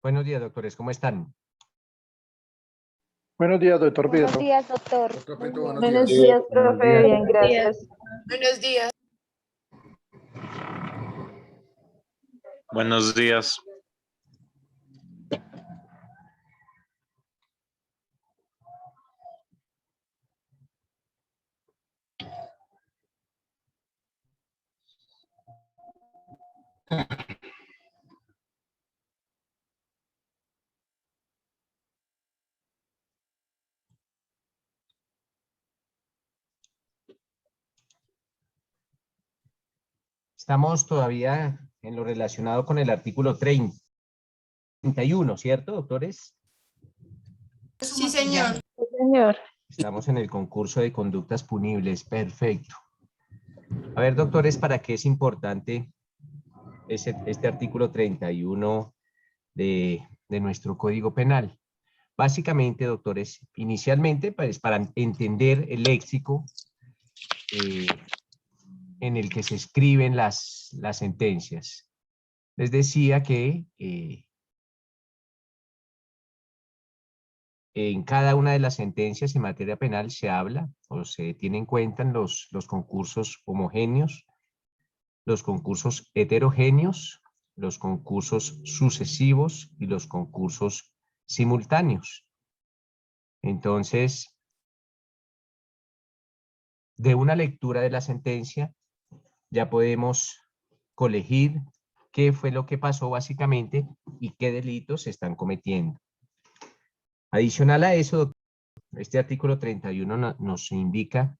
Buenos días, doctores, ¿cómo están? Buenos días, doctor Buenos Pietro. días, doctor. Doctor Pinto, buenos Buenos días. días, Buenos profe. días. Bien, gracias. Buenos días. Buenos días. Estamos todavía en lo relacionado con el artículo 31, ¿cierto, doctores? Sí, señor. Sí, señor. Estamos en el concurso de conductas punibles, perfecto. A ver, doctores, ¿para qué es importante este artículo 31 de nuestro Código Penal? Básicamente, doctores, inicialmente, pues, para entender el léxico en el que se escriben las sentencias. Les decía que en cada una de las sentencias en materia penal se habla o se tiene en cuenta los concursos homogéneos, los concursos heterogéneos, los concursos sucesivos y los concursos simultáneos. Entonces, de una lectura de la sentencia ya podemos colegir qué fue lo que pasó básicamente y qué delitos se están cometiendo. Adicional a eso, doctor, este artículo 31 nos indica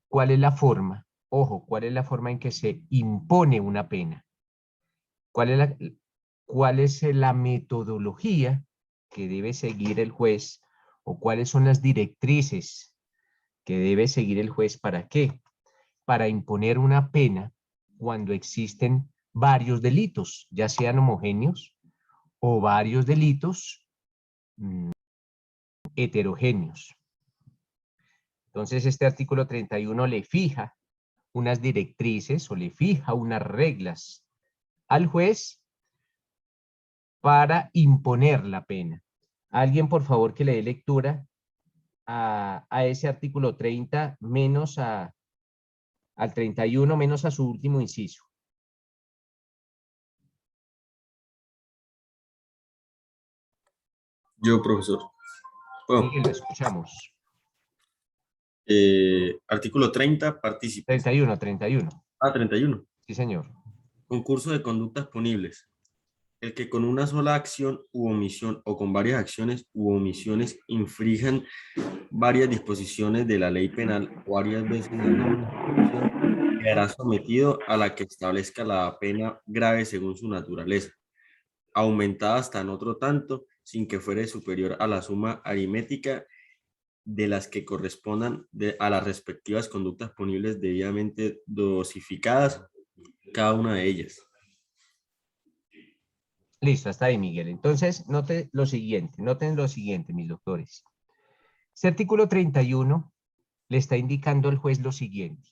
cuál es la forma, ojo, cuál es la forma en que se impone una pena. ¿Cuál es la metodología que debe seguir el juez o cuáles son las directrices que debe seguir el juez? ¿Para qué? Para imponer una pena cuando existen varios delitos, ya sean homogéneos o varios delitos heterogéneos. Entonces, este artículo 31 le fija unas directrices o le fija unas reglas al juez para imponer la pena. Alguien, por favor, que le dé lectura a ese artículo 30 menos al 31 menos a su último inciso. Yo, profesor. Bueno, Miguel, lo escuchamos. artículo 30, partícipes. 31, 31. 31. Sí, señor. Concurso de conductas punibles. El que con una sola acción u omisión o con varias acciones u omisiones infrinjan varias disposiciones de la ley penal o varias veces la misma disposición, quedará sometido a la que establezca la pena grave según su naturaleza, aumentada hasta en otro tanto, sin que fuere superior a la suma aritmética de las que correspondan a las respectivas conductas punibles debidamente dosificadas, cada una de ellas. Listo, hasta ahí, Miguel. Entonces, noten lo siguiente, mis doctores. Este artículo 31 le está indicando al juez lo siguiente.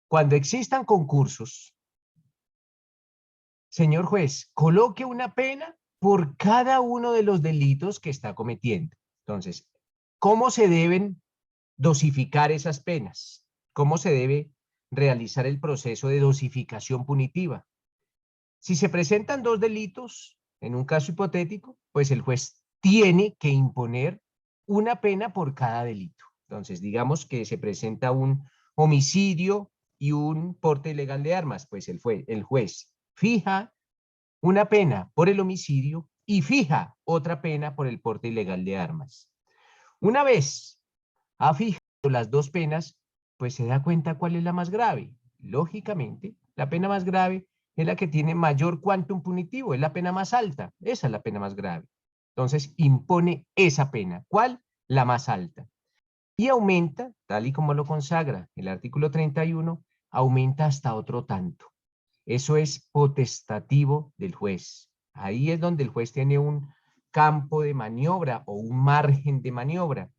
Cuando existan concursos, señor juez, coloque una pena por cada uno de los delitos que está cometiendo. Entonces, ¿cómo se deben dosificar esas penas? ¿Cómo se debe realizar el proceso de dosificación punitiva? Si se presentan dos delitos, en un caso hipotético, pues el juez tiene que imponer una pena por cada delito. Entonces, digamos que se presenta un homicidio y un porte ilegal de armas, pues el juez fija una pena por el homicidio y fija otra pena por el porte ilegal de armas. Una vez ha fijado las dos penas, pues se da cuenta cuál es la más grave. Lógicamente, la pena más grave es la que tiene mayor quantum punitivo, es la pena más alta, esa es la pena más grave. Entonces, impone esa pena. ¿Cuál? La más alta. Y aumenta, tal y como lo consagra el artículo 31, aumenta hasta otro tanto. Eso es potestativo del juez. Ahí es donde el juez tiene un campo de maniobra o un margen de maniobra.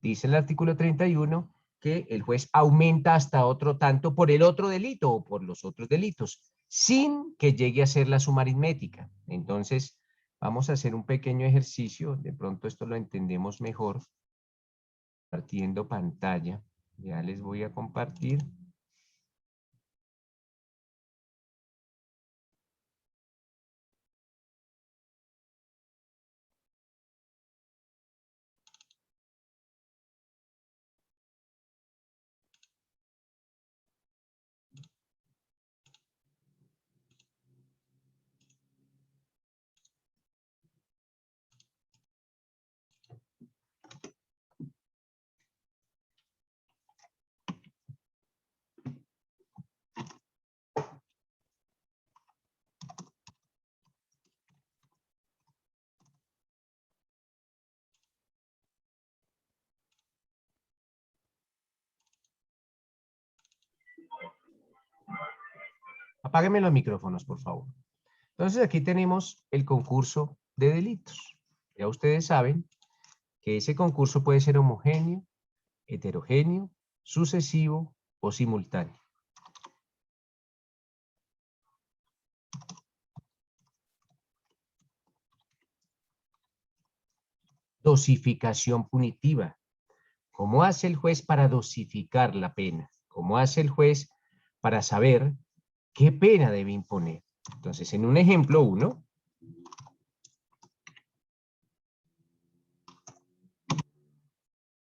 Dice el artículo 31 que el juez aumenta hasta otro tanto por el otro delito o por los otros delitos, sin que llegue a ser la suma aritmética. Entonces, Vamos a hacer un pequeño ejercicio, de pronto esto lo entendemos mejor, compartiendo pantalla. Ya les voy a compartir. Apáguenme los micrófonos, por favor. Entonces aquí tenemos el concurso de delitos. Ya ustedes saben que ese concurso puede ser homogéneo, heterogéneo, sucesivo o simultáneo. Dosificación punitiva. ¿Cómo hace el juez para dosificar la pena? ¿Cómo hace el juez para saber qué pena debe imponer? Entonces, en un ejemplo 1,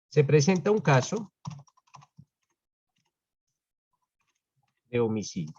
se presenta un caso de homicidio.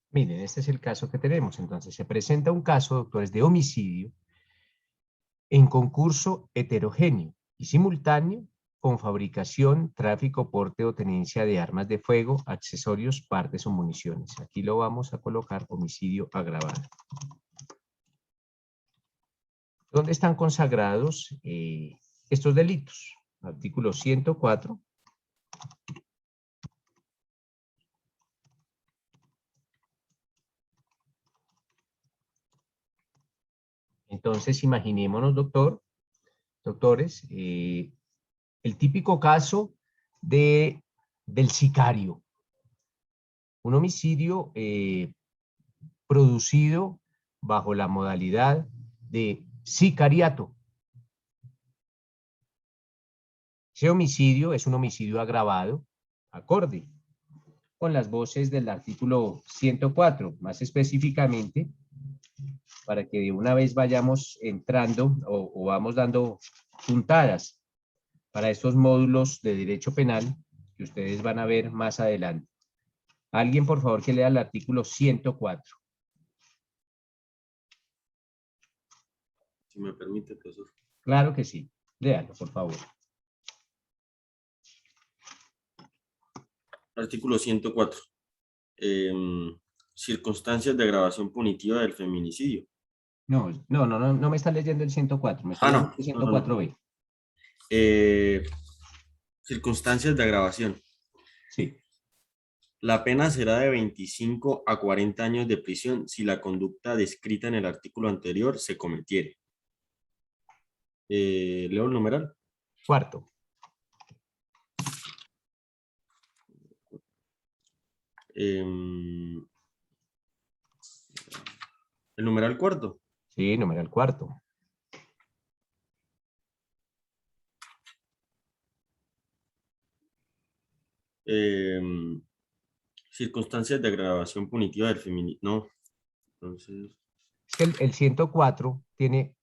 Miren, este es el caso que tenemos. Entonces, se presenta un caso, doctores, de homicidio en concurso heterogéneo y simultáneo con fabricación, tráfico, porte o tenencia de armas de fuego, accesorios, partes o municiones. Aquí lo vamos a colocar homicidio agravado. ¿Dónde están consagrados estos delitos? Artículo 104. Entonces, imaginémonos, doctores, el típico caso del sicario. Un homicidio producido bajo la modalidad de sicariato. Ese homicidio es un homicidio agravado, acorde con las voces del artículo 104, más específicamente, para que de una vez vayamos entrando o vamos dando puntadas para estos módulos de derecho penal que ustedes van a ver más adelante. Alguien, por favor, que lea el artículo 104. Si me permite, profesor. Claro que sí. Léalo, por favor. Artículo 104. Circunstancias de agravación punitiva del feminicidio. No me está leyendo el 104, me está Ah, leyendo no. el No, no, no. 104B. Circunstancias de agravación. Sí. La pena será de 25 a 40 años de prisión si la conducta descrita en el artículo anterior se cometiere. ¿Leo el numeral? Cuarto. El numeral cuarto. Sí, numeral cuarto. Circunstancias de agravación punitiva del feminicidio. No. Entonces, Es que el 104 tiene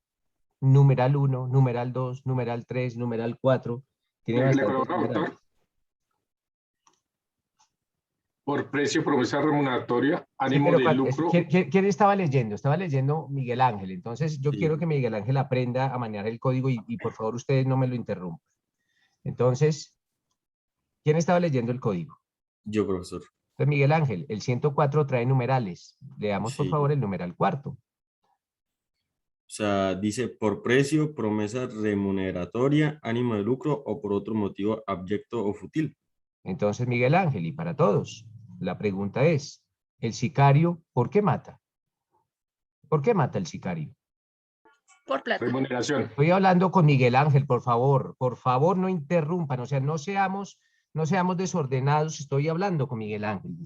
numeral 1, numeral 2, numeral 3, numeral 4. Tiene Le bastantes colaboro, numerales. doctor. Por precio, promesa remuneratoria, Sí, ánimo pero de lucro. ¿quién estaba leyendo? Estaba leyendo Miguel Ángel. Entonces, yo Sí. quiero que Miguel Ángel aprenda a manejar el código y por favor ustedes no me lo interrumpan. Entonces, ¿quién estaba leyendo el código? Yo, profesor. Entonces, Miguel Ángel, el 104 trae numerales. Leamos, por Sí. favor, el numeral cuarto. O sea, dice por precio, promesa remuneratoria, ánimo de lucro o por otro motivo abyecto o fútil. Entonces, Miguel Ángel, y para todos, la pregunta es, ¿el sicario por qué mata? ¿Por qué mata el sicario? Por plata. Remuneración. Estoy hablando con Miguel Ángel, por favor no interrumpan, o sea, no seamos desordenados, estoy hablando con Miguel Ángel.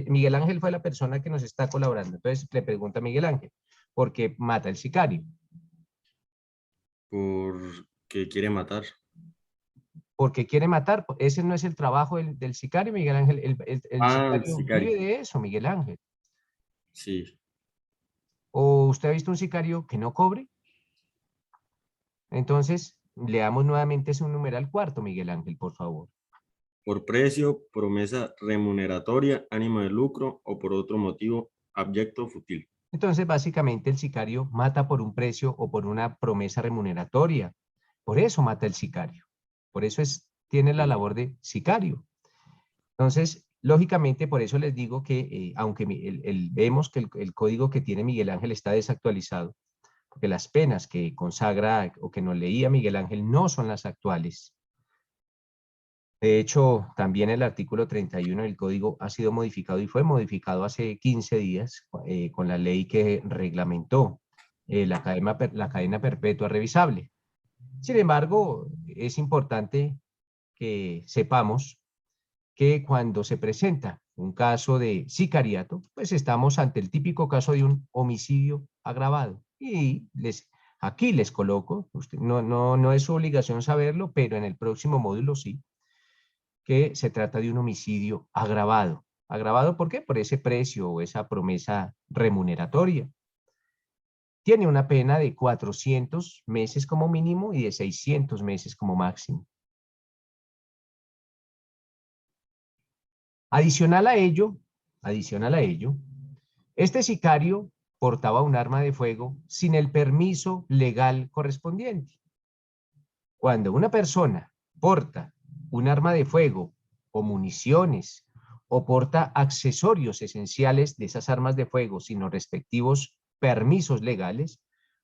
Miguel Ángel fue la persona que nos está colaborando, entonces le pregunta a Miguel Ángel, ¿por qué mata el sicario? Porque quiere matar. Porque quiere matar, ese no es el trabajo del sicario, Miguel Ángel, el Ah, sicario sicario. vive de eso, Miguel Ángel. Sí. ¿O usted ha visto un sicario que no cobre? Entonces, leamos nuevamente ese numeral cuarto, Miguel Ángel, por favor. Por precio, promesa remuneratoria, ánimo de lucro o por otro motivo abyecto o fútil. Entonces, básicamente, el sicario mata por un precio o por una promesa remuneratoria. Por eso mata el sicario. Por eso tiene la labor de sicario. Entonces, lógicamente, por eso les digo que, aunque vemos que el código que tiene Miguel Ángel está desactualizado, porque las penas que consagra o que nos leía Miguel Ángel no son las actuales. De hecho, también el artículo 31 del código ha sido modificado y fue modificado hace 15 días con la ley que reglamentó la cadena perpetua revisable. Sin embargo, es importante que sepamos que cuando se presenta un caso de sicariato, pues estamos ante el típico caso de un homicidio agravado. Y aquí les coloco, no es su obligación saberlo, pero en el próximo módulo sí, que se trata de un homicidio agravado. ¿Agravado por qué? Por ese precio o esa promesa remuneratoria. Tiene una pena de 400 meses como mínimo y de 600 meses como máximo. Adicional a ello, este sicario portaba un arma de fuego sin el permiso legal correspondiente. Cuando una persona porta un arma de fuego o municiones o porta accesorios esenciales de esas armas de fuego sin los respectivos permisos legales,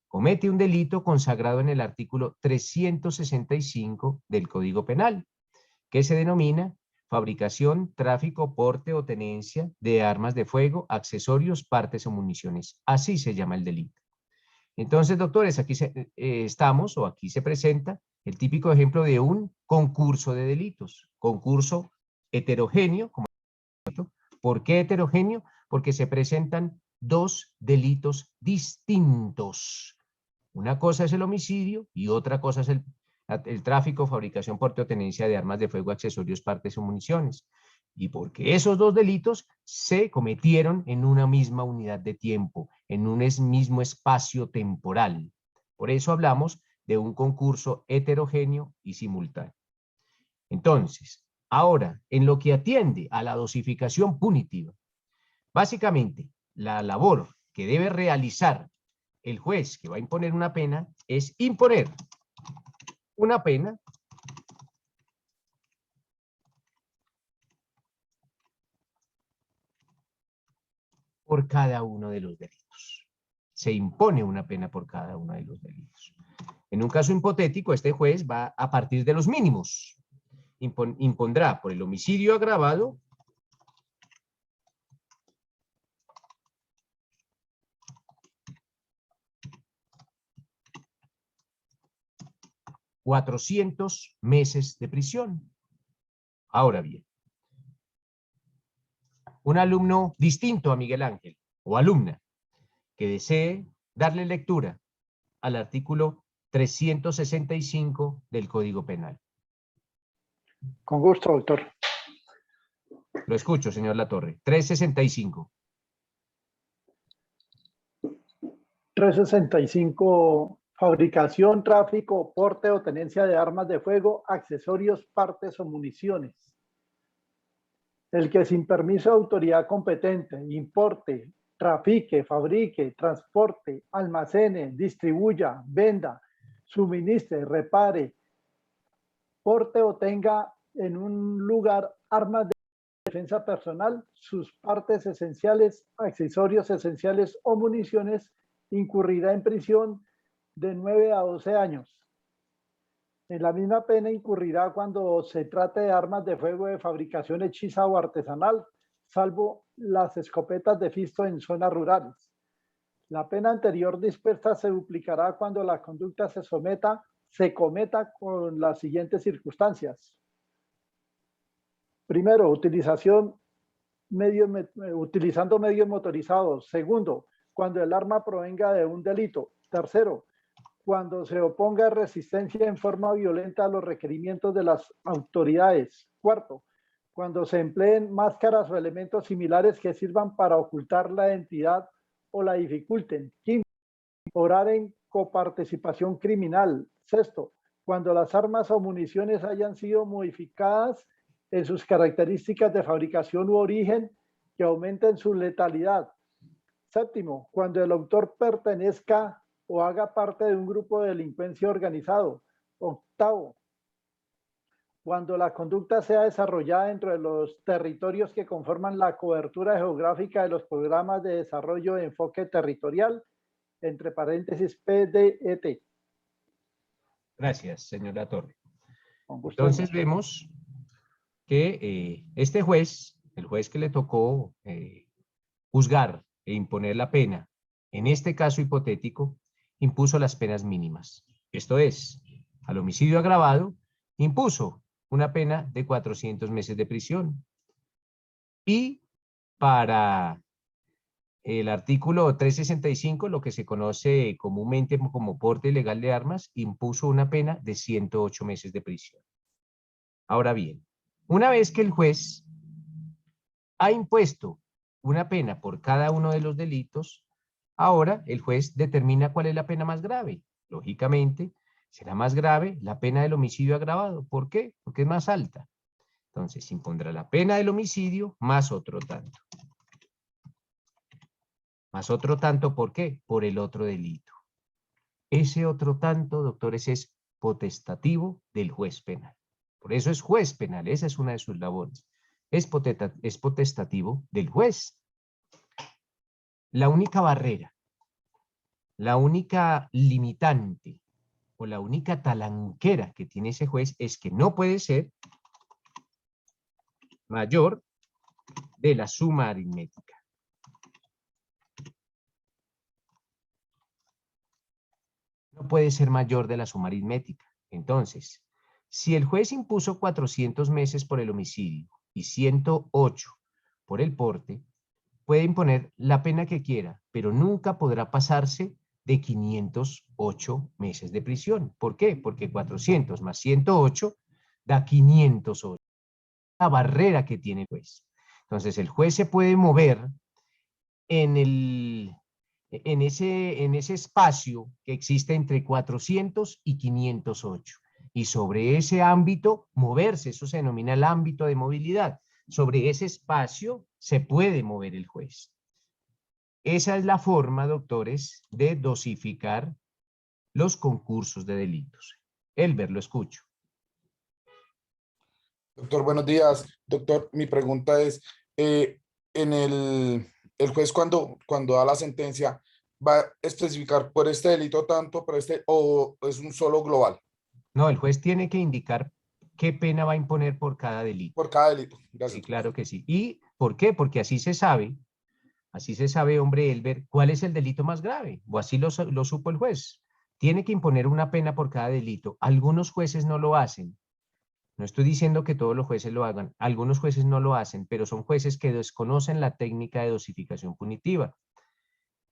comete un delito consagrado en el artículo 365 del Código Penal, que se denomina fabricación, tráfico, porte o tenencia de armas de fuego, accesorios, partes o municiones. Así se llama el delito. Entonces, doctores, aquí estamos o aquí se presenta el típico ejemplo de un concurso de delitos, concurso heterogéneo. ¿Por qué heterogéneo? Porque se presentan dos delitos distintos. Una cosa es el homicidio y otra cosa es el tráfico, fabricación, porte o tenencia de armas de fuego, accesorios, partes o municiones. Y porque esos dos delitos se cometieron en una misma unidad de tiempo, en un mismo espacio temporal. Por eso hablamos de un concurso heterogéneo y simultáneo. Entonces, ahora, en lo que atiende a la dosificación punitiva, básicamente, la labor que debe realizar el juez que va a imponer una pena es imponer una pena por cada uno de los delitos. Se impone una pena por cada uno de los delitos. En un caso hipotético, este juez va a partir de los mínimos. Impondrá por el homicidio agravado 400 meses de prisión. Ahora bien, un alumno distinto a Miguel Ángel o alumna que desee darle lectura al artículo 365 del Código Penal. Con gusto, doctor. Lo escucho, señor Latorre. 365. 365, fabricación, tráfico, porte o tenencia de armas de fuego, accesorios, partes o municiones. El que sin permiso de autoridad competente importe, trafique, fabrique, transporte, almacene, distribuya, venda, suministre, repare, porte o tenga en un lugar armas de defensa personal, sus partes esenciales, accesorios esenciales o municiones, incurrirá en prisión de 9 a 12 años. En la misma pena incurrirá cuando se trate de armas de fuego de fabricación hechiza o artesanal, salvo las escopetas de fisto en zonas rurales. La pena anterior dispuesta se duplicará cuando la conducta se cometa con las siguientes circunstancias. Primero, utilizando medios motorizados. Segundo, cuando el arma provenga de un delito. Tercero, cuando se oponga resistencia en forma violenta a los requerimientos de las autoridades. Cuarto, cuando se empleen máscaras o elementos similares que sirvan para ocultar la identidad o la dificulten. Quinto, orar en coparticipación criminal. Sexto, cuando las armas o municiones hayan sido modificadas en sus características de fabricación u origen que aumenten su letalidad. Séptimo, cuando el autor pertenezca o haga parte de un grupo de delincuencia organizado. Octavo, cuando la conducta sea desarrollada dentro de los territorios que conforman la cobertura geográfica de los programas de desarrollo de enfoque territorial, entre paréntesis PDET. Gracias, señora Torre. Con gusto. Entonces vemos que este juez, el juez que le tocó juzgar e imponer la pena, en este caso hipotético, impuso las penas mínimas. Esto es, al homicidio agravado, impuso una pena de 400 meses de prisión. Y para el artículo 365, lo que se conoce comúnmente como porte ilegal de armas, impuso una pena de 108 meses de prisión. Ahora bien, una vez que el juez ha impuesto una pena por cada uno de los delitos, ahora el juez determina cuál es la pena más grave. Lógicamente, será más grave la pena del homicidio agravado. ¿Por qué? Porque es más alta. Entonces, impondrá la pena del homicidio más otro tanto. Más otro tanto, ¿por qué? Por el otro delito. Ese otro tanto, doctores, es potestativo del juez penal. Por eso es juez penal, esa es una de sus labores. Es potestativo del juez. La única barrera, la única limitante o la única talanquera que tiene ese juez es que no puede ser mayor de la suma aritmética. No puede ser mayor de la suma aritmética. Entonces, si el juez impuso 400 meses por el homicidio y 108 por el porte, puede imponer la pena que quiera, pero nunca podrá pasarse de 508 meses de prisión. ¿Por qué? Porque 400 más 108 da 508. La barrera que tiene el juez. Entonces, el juez se puede mover en ese espacio que existe entre 400 y 508. Y sobre ese ámbito, moverse, eso se denomina el ámbito de movilidad. Sobre ese espacio se puede mover el juez. Esa es la forma, doctores, de dosificar los concursos de delitos. Elber, lo escucho. Doctor, buenos días. Doctor, mi pregunta es, en el juez cuando da la sentencia, ¿va a especificar por este delito tanto, por este, o es un solo global? No, el juez tiene que indicar qué pena va a imponer por cada delito. Por cada delito. Gracias. Sí, claro que sí. ¿Y por qué? Porque así se sabe, hombre Elber, cuál es el delito más grave, o así lo supo el juez. Tiene que imponer una pena por cada delito. Algunos jueces no lo hacen. No estoy diciendo que todos los jueces lo hagan. Algunos jueces no lo hacen, pero son jueces que desconocen la técnica de dosificación punitiva.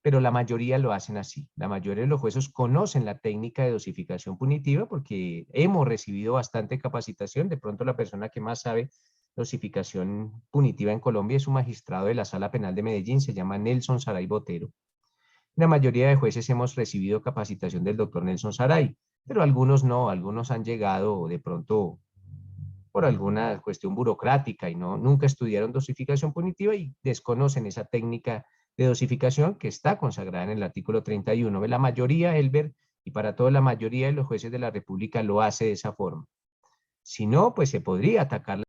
Pero la mayoría lo hacen así. La mayoría de los jueces conocen la técnica de dosificación punitiva porque hemos recibido bastante capacitación. De pronto la persona que más sabe dosificación punitiva en Colombia es un magistrado de la Sala Penal de Medellín, se llama Nelson Saray Botero. La mayoría de jueces hemos recibido capacitación del doctor Nelson Saray, pero algunos no, algunos han llegado de pronto por alguna cuestión burocrática y no, nunca estudiaron dosificación punitiva y desconocen esa técnica de dosificación que está consagrada en el artículo 31. La mayoría, Elber, y para toda la mayoría de los jueces de la República lo hace de esa forma. Si no, pues se podría atacar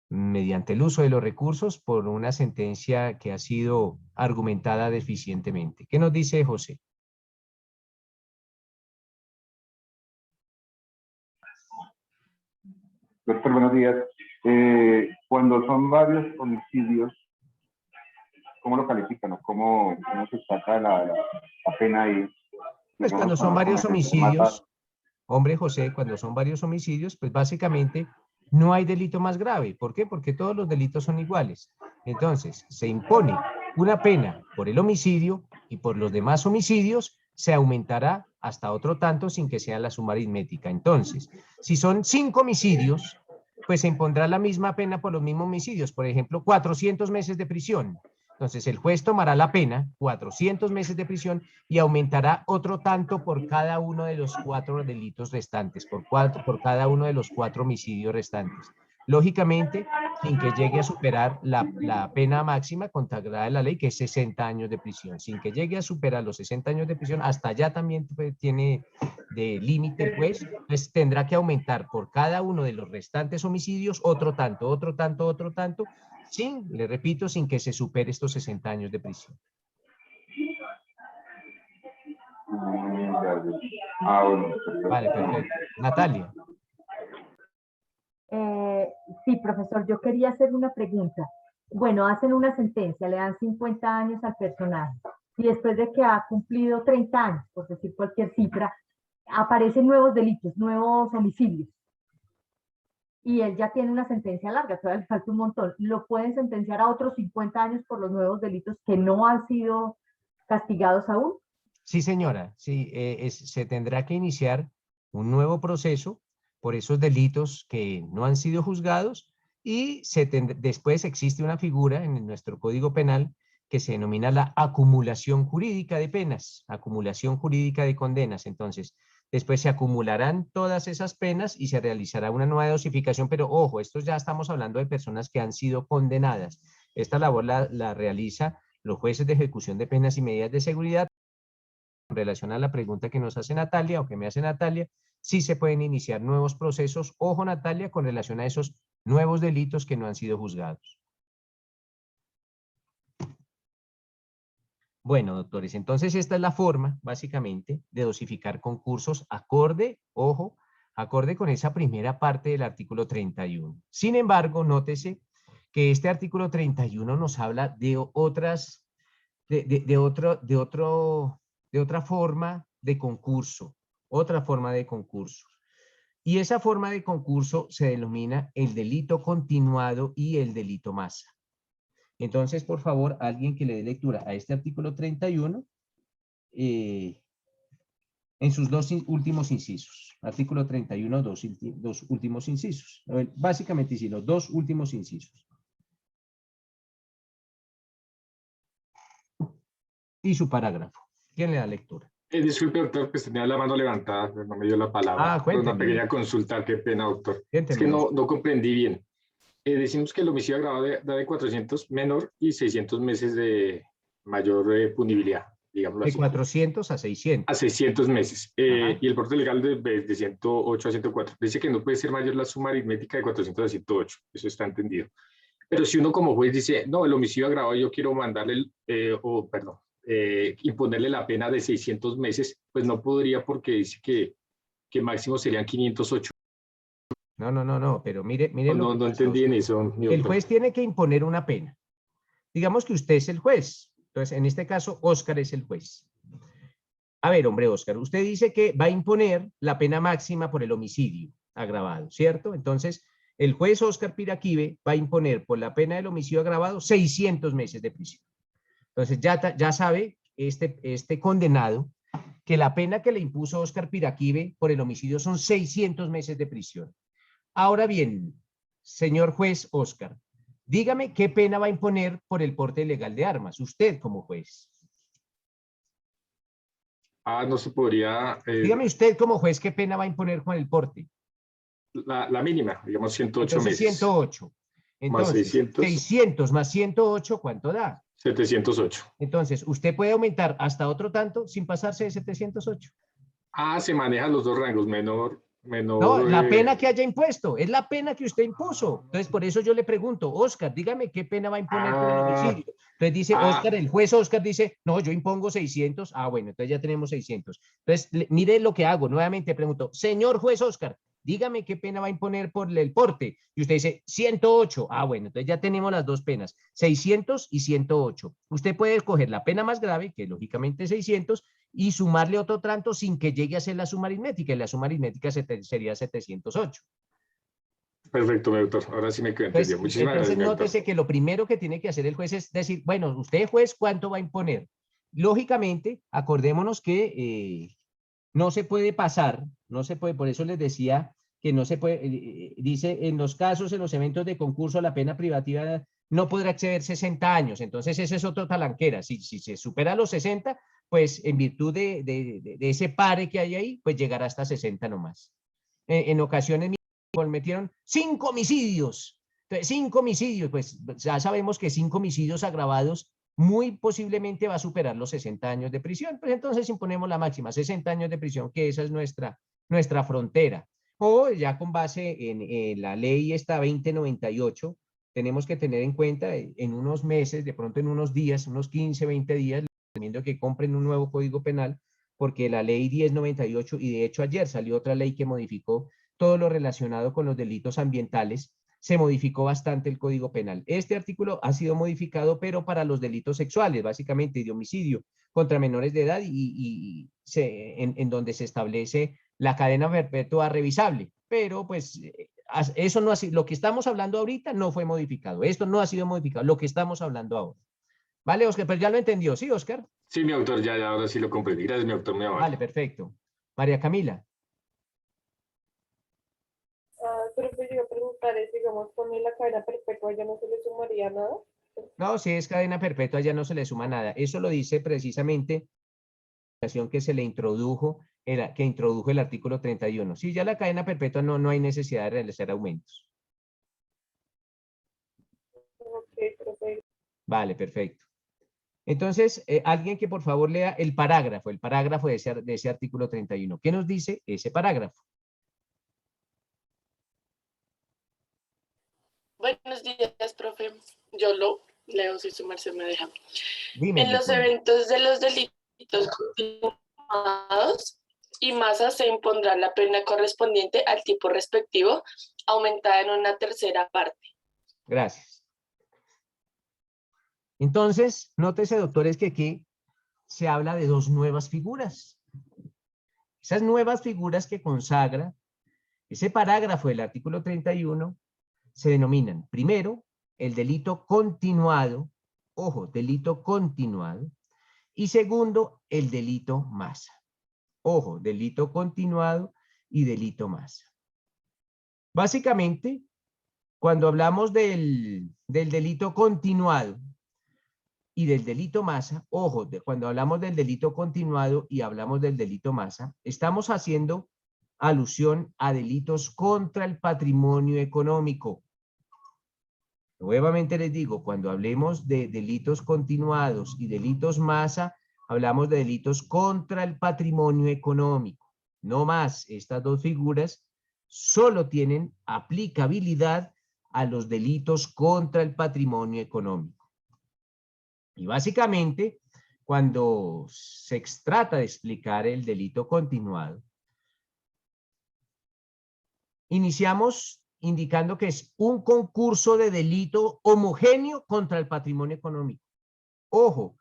mediante el uso de los recursos por una sentencia que ha sido argumentada deficientemente. ¿Qué nos dice José? Doctor, buenos días. Cuando son varios homicidios, ¿cómo lo califican o cómo se saca la pena ahí? Pues cuando son varios homicidios, hombre José, cuando son varios homicidios, pues básicamente no hay delito más grave. ¿Por qué? Porque todos los delitos son iguales. Entonces, se impone una pena por el homicidio y por los demás homicidios se aumentará hasta otro tanto sin que sea la suma aritmética. Entonces, si son 5 homicidios, pues se impondrá la misma pena por los mismos homicidios. Por ejemplo, 400 meses de prisión. Entonces, el juez tomará la pena, 400 meses de prisión, y aumentará otro tanto por cada uno de los 4 delitos restantes, por cada uno de los 4 homicidios restantes. Lógicamente, sin que llegue a superar la pena máxima consagrada en la ley, que es 60 años de prisión. Sin que llegue a superar los 60 años de prisión, hasta allá también tiene de límite el juez, pues tendrá que aumentar por cada uno de los restantes homicidios otro tanto, otro tanto, otro tanto, sin, le repito, sin que se supere estos 60 años de prisión. Bueno, Vale, perfecto. Natalia. Sí, profesor, yo quería hacer una pregunta. Bueno, hacen una sentencia, le dan 50 años al personaje y después de que ha cumplido 30 años, por decir cualquier cifra, aparecen nuevos delitos, nuevos homicidios. Y él ya tiene una sentencia larga, todavía le falta un montón. ¿Lo pueden sentenciar a otros 50 años por los nuevos delitos que no han sido castigados aún? Sí, señora, sí, se tendrá que iniciar un nuevo proceso por esos delitos que no han sido juzgados y después existe una figura en nuestro Código Penal que se denomina la acumulación jurídica de penas, acumulación jurídica de condenas. Entonces, después se acumularán todas esas penas y se realizará una nueva dosificación, pero ojo, esto ya estamos hablando de personas que han sido condenadas. Esta labor la realiza los jueces de ejecución de penas y medidas de seguridad. En relación a la pregunta que nos hace Natalia o que me hace Natalia, sí se pueden iniciar nuevos procesos, ojo Natalia, con relación a esos nuevos delitos que no han sido juzgados. Bueno, doctores, entonces esta es la forma, básicamente, de dosificar concursos acorde, ojo, acorde con esa primera parte del artículo 31. Sin embargo, nótese que este artículo 31 nos habla de otras, de otra forma de concurso, otra forma de concurso. Y esa forma de concurso se denomina el delito continuado y el delito masa. Entonces, por favor, alguien que le dé lectura a este artículo 31 en sus dos últimos incisos. Artículo 31, dos últimos incisos. Básicamente, sí, los dos últimos incisos. Y su parágrafo. ¿Quién le da lectura? Disculpe, doctor, pues tenía la mano levantada, pero no me dio la palabra. Cuénteme. Una pequeña consulta, qué pena, doctor. Cuénteme. Es que no comprendí bien. Decimos que el homicidio agravado da de 400 menor y 600 meses de mayor punibilidad, digámoslo de así. 400 a 600. A 600 meses. Y el porte legal de 108 a 104. Dice que no puede ser mayor la suma aritmética de 400 a 108. Eso está entendido. Pero si uno como juez dice, no, el homicidio agravado yo quiero mandarle, imponerle la pena de 600 meses, pues no podría porque dice que máximo serían 508. No, pero mire lo que No pasó. entendí en eso. El juez tiene que imponer una pena. Digamos que usted es el juez. Entonces, en este caso, Óscar es el juez. A ver, hombre, Óscar, usted dice que va a imponer la pena máxima por el homicidio agravado, ¿cierto? Entonces, el juez Óscar Piraquive va a imponer por la pena del homicidio agravado 600 meses de prisión. Entonces, ya sabe este condenado que la pena que le impuso Óscar Piraquive por el homicidio son 600 meses de prisión. Ahora bien, señor juez Óscar, dígame qué pena va a imponer por el porte ilegal de armas, usted como juez. No se podría, Dígame usted como juez qué pena va a imponer con el porte. la mínima, digamos 108 Entonces meses, 108. más Entonces, 600 más 108, ¿cuánto da? 708. Entonces, usted puede aumentar hasta otro tanto sin pasarse de 708. Se manejan los dos rangos, No, la pena que haya impuesto, es la pena que usted impuso. Entonces, por eso yo le pregunto, Oscar, dígame qué pena va a imponer por el homicidio. Entonces dice Oscar, el juez Oscar dice, no, yo impongo 600. Bueno, entonces ya tenemos 600. Entonces, mire lo que hago. Nuevamente pregunto, señor juez Oscar, dígame qué pena va a imponer por el porte. Y usted dice 108. Bueno, entonces ya tenemos las dos penas, 600 y 108. Usted puede escoger la pena más grave, que lógicamente es 600, y sumarle otro tanto sin que llegue a ser la suma aritmética, y la suma aritmética sería 708. Perfecto, mi doctor. Ahora sí me quedo entendido. Muchísimas Entonces, gracias, mi doctor. nótese que lo primero que tiene que hacer el juez es decir, bueno, usted juez, ¿cuánto va a imponer? Lógicamente, acordémonos que no se puede pasar, no se puede, por eso les decía que no se puede, dice, en los casos, en los eventos de concurso, la pena privativa no podrá exceder 60 años. Entonces, ese es otro talanquera. Si se supera los 60, pues en virtud de ese pare que hay ahí, pues llegará hasta 60 nomás. En ocasiones metieron 5 homicidios. Entonces, 5 homicidios, pues ya sabemos que 5 homicidios agravados muy posiblemente va a superar los 60 años de prisión. Pues entonces imponemos la máxima, 60 años de prisión, que esa es nuestra frontera. O ya con base en la ley esta 2098, tenemos que tener en cuenta en unos meses, de pronto en unos días, unos 15, 20 días, les recomiendo que compren un nuevo código penal, porque la ley 1098, y de hecho ayer salió otra ley que modificó todo lo relacionado con los delitos ambientales, se modificó bastante el Código Penal. Este artículo ha sido modificado, pero para los delitos sexuales, básicamente de homicidio contra menores de edad en donde se establece la cadena perpetua revisable. Pero pues eso no ha sido, lo que estamos hablando ahorita no fue modificado. Esto no ha sido modificado, lo que estamos hablando ahora. ¿Vale, Oscar? Pero ya lo entendió, ¿sí, Oscar? Sí, mi doctor, ya ahora sí lo comprendí. Gracias, mi doctor, muy amable. Vale, perfecto. María Camila. Pero pues yo iba a preguntar, digamos, poner la cadena perpetua, ¿ya no se le sumaría nada? No, si es cadena perpetua ya no se le suma nada. Eso lo dice precisamente la legislación que se le introdujo, que introdujo el artículo 31. Si ya la cadena perpetua no hay necesidad de realizar aumentos. Ok, perfecto. Vale, perfecto. Entonces, alguien que por favor lea el parágrafo de ese artículo 31. ¿Qué nos dice ese parágrafo? Buenos días, profe. Yo lo leo si su merced me deja. Dime, En los Nicole. eventos de los delitos continuados y masa se impondrá la pena correspondiente al tipo respectivo, aumentada en una tercera parte. Gracias. Entonces, nótese, doctores, que aquí se habla de dos nuevas figuras. Esas nuevas figuras que consagra ese parágrafo del artículo 31 se denominan, primero, el delito continuado, ojo, delito continuado, y segundo, el delito masa. Ojo, delito continuado y delito masa. Básicamente, cuando hablamos del delito continuado y del delito masa, ojo, cuando hablamos del delito continuado y hablamos del delito masa, estamos haciendo alusión a delitos contra el patrimonio económico. Nuevamente les digo, cuando hablemos de delitos continuados y delitos masa, hablamos de delitos contra el patrimonio económico. No más, estas dos figuras solo tienen aplicabilidad a los delitos contra el patrimonio económico. Y básicamente, cuando se trata de explicar el delito continuado, iniciamos indicando que es un concurso de delito homogéneo contra el patrimonio económico. Ojo,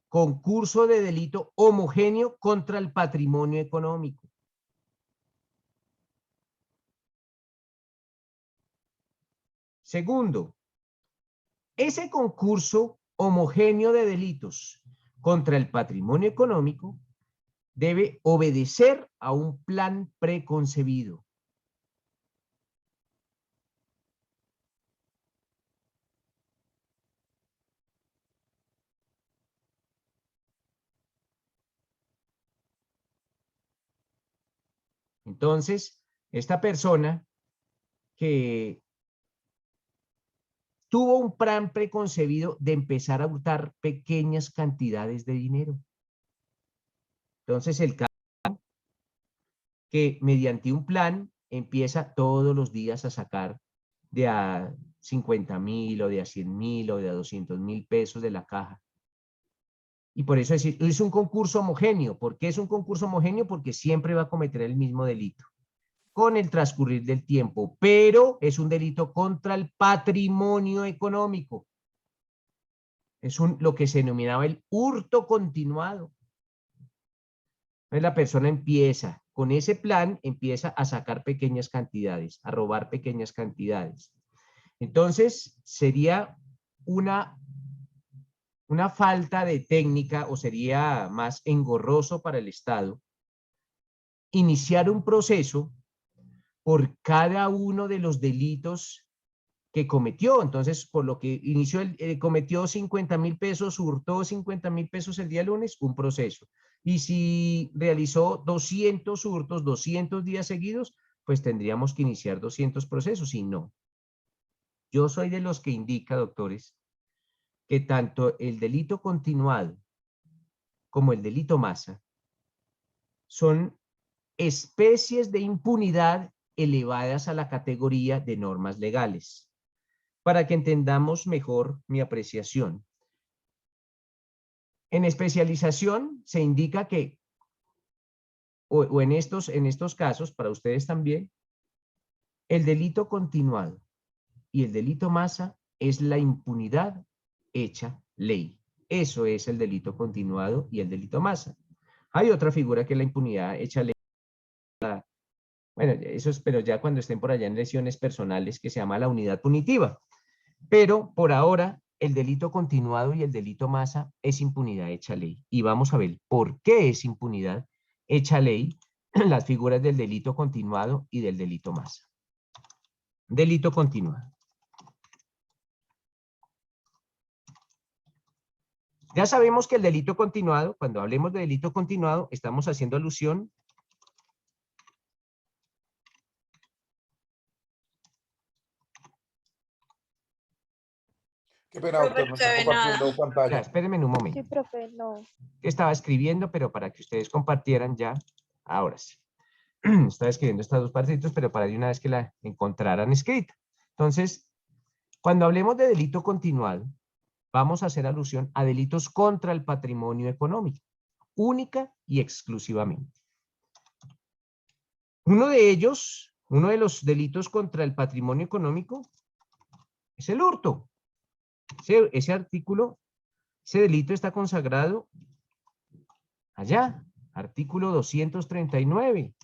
concurso de delito homogéneo contra el patrimonio económico. Segundo, ese concurso homogéneo de delitos contra el patrimonio económico debe obedecer a un plan preconcebido. Entonces, esta persona que tuvo un plan preconcebido de empezar a hurtar pequeñas cantidades de dinero. Entonces, el caso que mediante un plan empieza todos los días a sacar de a 50.000 o de a 100.000 o de a 200.000 pesos de la caja. Y por eso es un concurso homogéneo. ¿Por qué es un concurso homogéneo? Porque siempre va a cometer el mismo delito con el transcurrir del tiempo, pero es un delito contra el patrimonio económico. Es lo que se denominaba el hurto continuado. Entonces la persona empieza, con ese plan, empieza a sacar pequeñas cantidades, a robar pequeñas cantidades. Entonces sería una falta de técnica, o sería más engorroso para el Estado iniciar un proceso por cada uno de los delitos que cometió. Entonces, por lo que inició, cometió 50.000 pesos, hurtó 50.000 pesos el día lunes, un proceso. Y si realizó 200 hurtos, 200 días seguidos, pues tendríamos que iniciar 200 procesos, y no. Yo soy de los que indica, doctores, que tanto el delito continuado como el delito masa son especies de impunidad elevadas a la categoría de normas legales. Para que entendamos mejor mi apreciación. En especialización se indica que, o en estos casos, para ustedes también, el delito continuado y el delito masa es la impunidad hecha ley. Eso es el delito continuado y el delito masa. Hay otra figura que es la impunidad hecha ley. Bueno, eso es, pero ya cuando estén por allá en lesiones personales, que se llama la unidad punitiva. Pero por ahora, el delito continuado y el delito masa es impunidad hecha ley. Y vamos a ver por qué es impunidad hecha ley las figuras del delito continuado y del delito masa. Delito continuado. Ya sabemos que el delito continuado, cuando hablemos de delito continuado, estamos haciendo alusión Qué pena, doctor, me está compartiendo pantalla. Ya, espérenme en un momento. Sí, profe, no. Estaba escribiendo, pero para que ustedes compartieran ya, ahora sí. Estaba escribiendo estas dos partiditos, pero para de una vez que la encontraran escrita. Entonces, cuando hablemos de delito continuado, vamos a hacer alusión a delitos contra el patrimonio económico, única y exclusivamente. Uno de ellos, uno de los delitos contra el patrimonio económico, es el hurto. Ese artículo, ese delito está consagrado allá, artículo 239.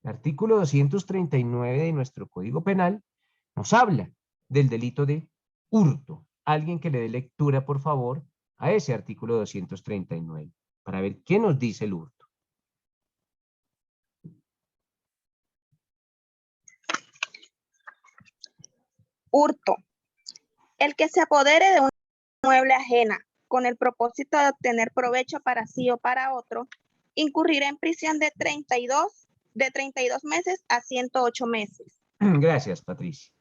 El artículo 239 de nuestro Código Penal nos habla del delito de hurto. Alguien que le dé lectura, por favor, a ese artículo 239, para ver qué nos dice el hurto. Hurto. El que se apodere de un mueble ajena con el propósito de obtener provecho para sí o para otro, incurrirá en prisión de 32 meses a 108 meses. Gracias, Patricia.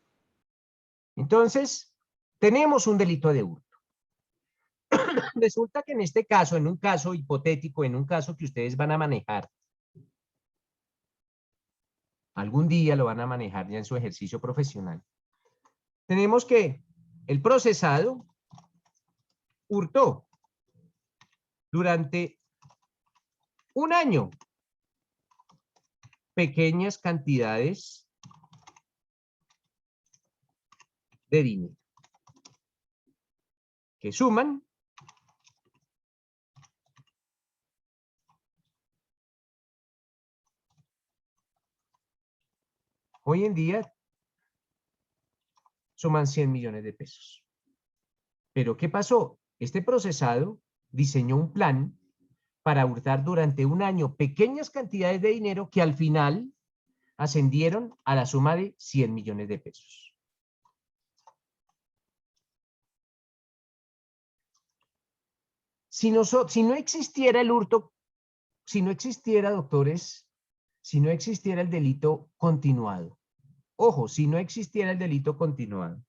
Entonces, tenemos un delito de hurto. Resulta que en este caso, en un caso hipotético, en un caso que ustedes van a manejar, algún día lo van a manejar ya en su ejercicio profesional. Tenemos que el procesado hurtó durante un año pequeñas cantidades de dinero que suman hoy en día suman 100 millones de pesos. Pero ¿qué pasó? Este procesado diseñó un plan para hurtar durante un año pequeñas cantidades de dinero que al final ascendieron a la suma de 100 millones de pesos. Si no existiera el hurto, si no existiera, doctores, si no existiera el delito continuado, ojo, si no existiera el delito continuado,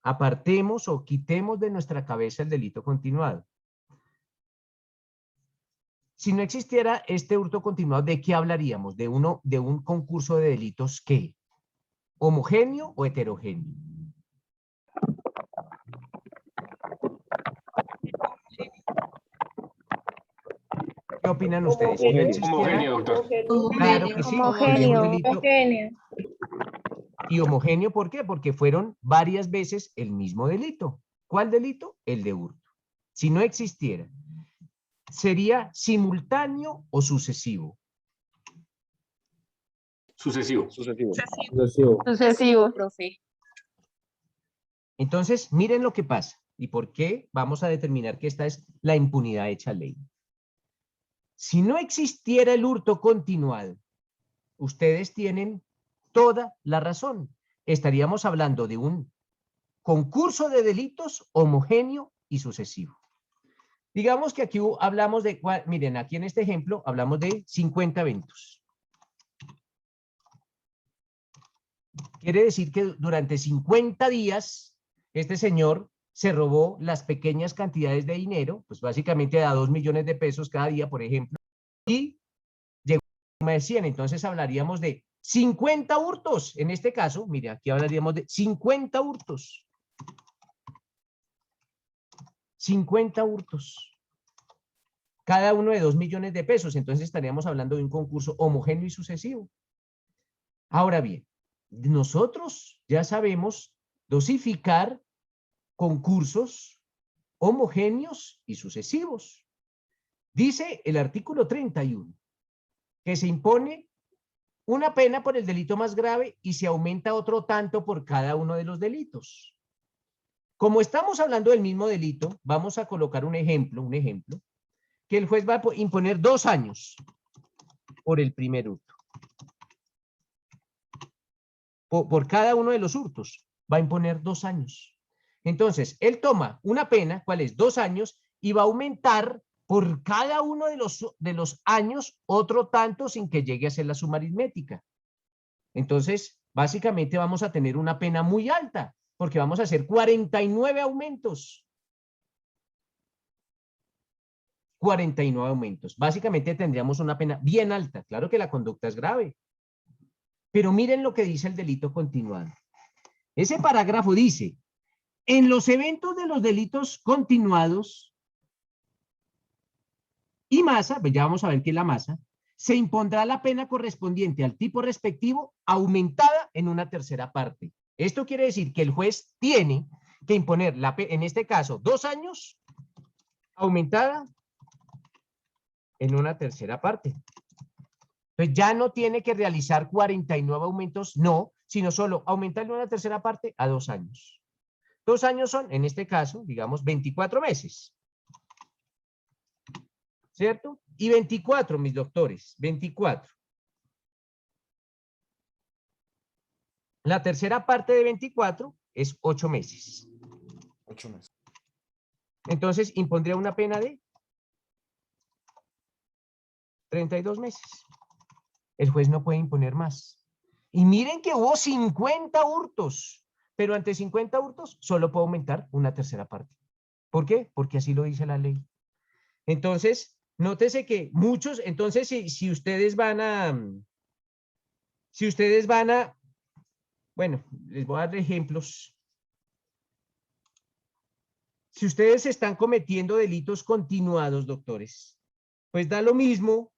apartemos o quitemos de nuestra cabeza el delito continuado. Si no existiera este hurto continuado, ¿de qué hablaríamos? De un concurso de delitos, ¿qué? ¿Homogéneo o heterogéneo? ¿Qué opinan ustedes? Si no existiera, Homogéneo, doctor. claro que sí, Homogéneo. un delito. Y homogéneo, ¿por qué? Porque fueron varias veces el mismo delito. ¿Cuál delito? El de hurto. Si no existiera, ¿sería simultáneo o sucesivo? Sucesivo. Sucesivo, profe. Entonces, miren lo que pasa y por qué vamos a determinar que esta es la impunidad hecha ley. Si no existiera el hurto continuado, ustedes tienen toda la razón. Estaríamos hablando de un concurso de delitos homogéneo y sucesivo. Digamos que aquí hablamos de, miren, aquí en este ejemplo hablamos de 50 eventos. Quiere decir que durante 50 días este señor se robó las pequeñas cantidades de dinero, pues básicamente a 2 millones de pesos cada día, por ejemplo, y llegó a una de 100. Entonces hablaríamos de 50 hurtos. En este caso, mire, aquí hablaríamos de 50 hurtos. 50 hurtos. Cada uno de 2 millones de pesos. Entonces estaríamos hablando de un concurso homogéneo y sucesivo. Ahora bien, nosotros ya sabemos dosificar concursos homogéneos y sucesivos. Dice el artículo 31 que se impone una pena por el delito más grave y se aumenta otro tanto por cada uno de los delitos. Como estamos hablando del mismo delito, vamos a colocar un ejemplo, que el juez va a imponer 2 años por el primer hurto. Por cada uno de los hurtos va a imponer 2 años. Entonces, él toma una pena, ¿cuál es? 2 años, y va a aumentar por cada uno de los años otro tanto sin que llegue a ser la suma aritmética. Entonces, básicamente vamos a tener una pena muy alta, porque vamos a hacer 49 aumentos. 49 aumentos. Básicamente tendríamos una pena bien alta. Claro que la conducta es grave. Pero miren lo que dice el delito continuado. Ese parágrafo dice, en los eventos de los delitos continuados y masa, pues ya vamos a ver qué es la masa, se impondrá la pena correspondiente al tipo respectivo aumentada en una tercera parte. Esto quiere decir que el juez tiene que imponer, en este caso, 2 años aumentada en una tercera parte. Pues ya no tiene que realizar 49 aumentos, no, sino solo aumentarle una tercera parte a 2 años. 2 años son, en este caso, digamos, 24 meses. ¿Cierto? Y 24, mis doctores, 24. La tercera parte de 24 es 8 meses. 8 meses. Entonces, impondría una pena de 32 meses. El juez no puede imponer más. Y miren que hubo 50 hurtos, pero ante 50 hurtos solo puede aumentar una tercera parte. ¿Por qué? Porque así lo dice la ley. Entonces, nótese que muchos, entonces si ustedes van a, bueno, les voy a dar ejemplos. Si ustedes están cometiendo delitos continuados, doctores, pues da lo mismo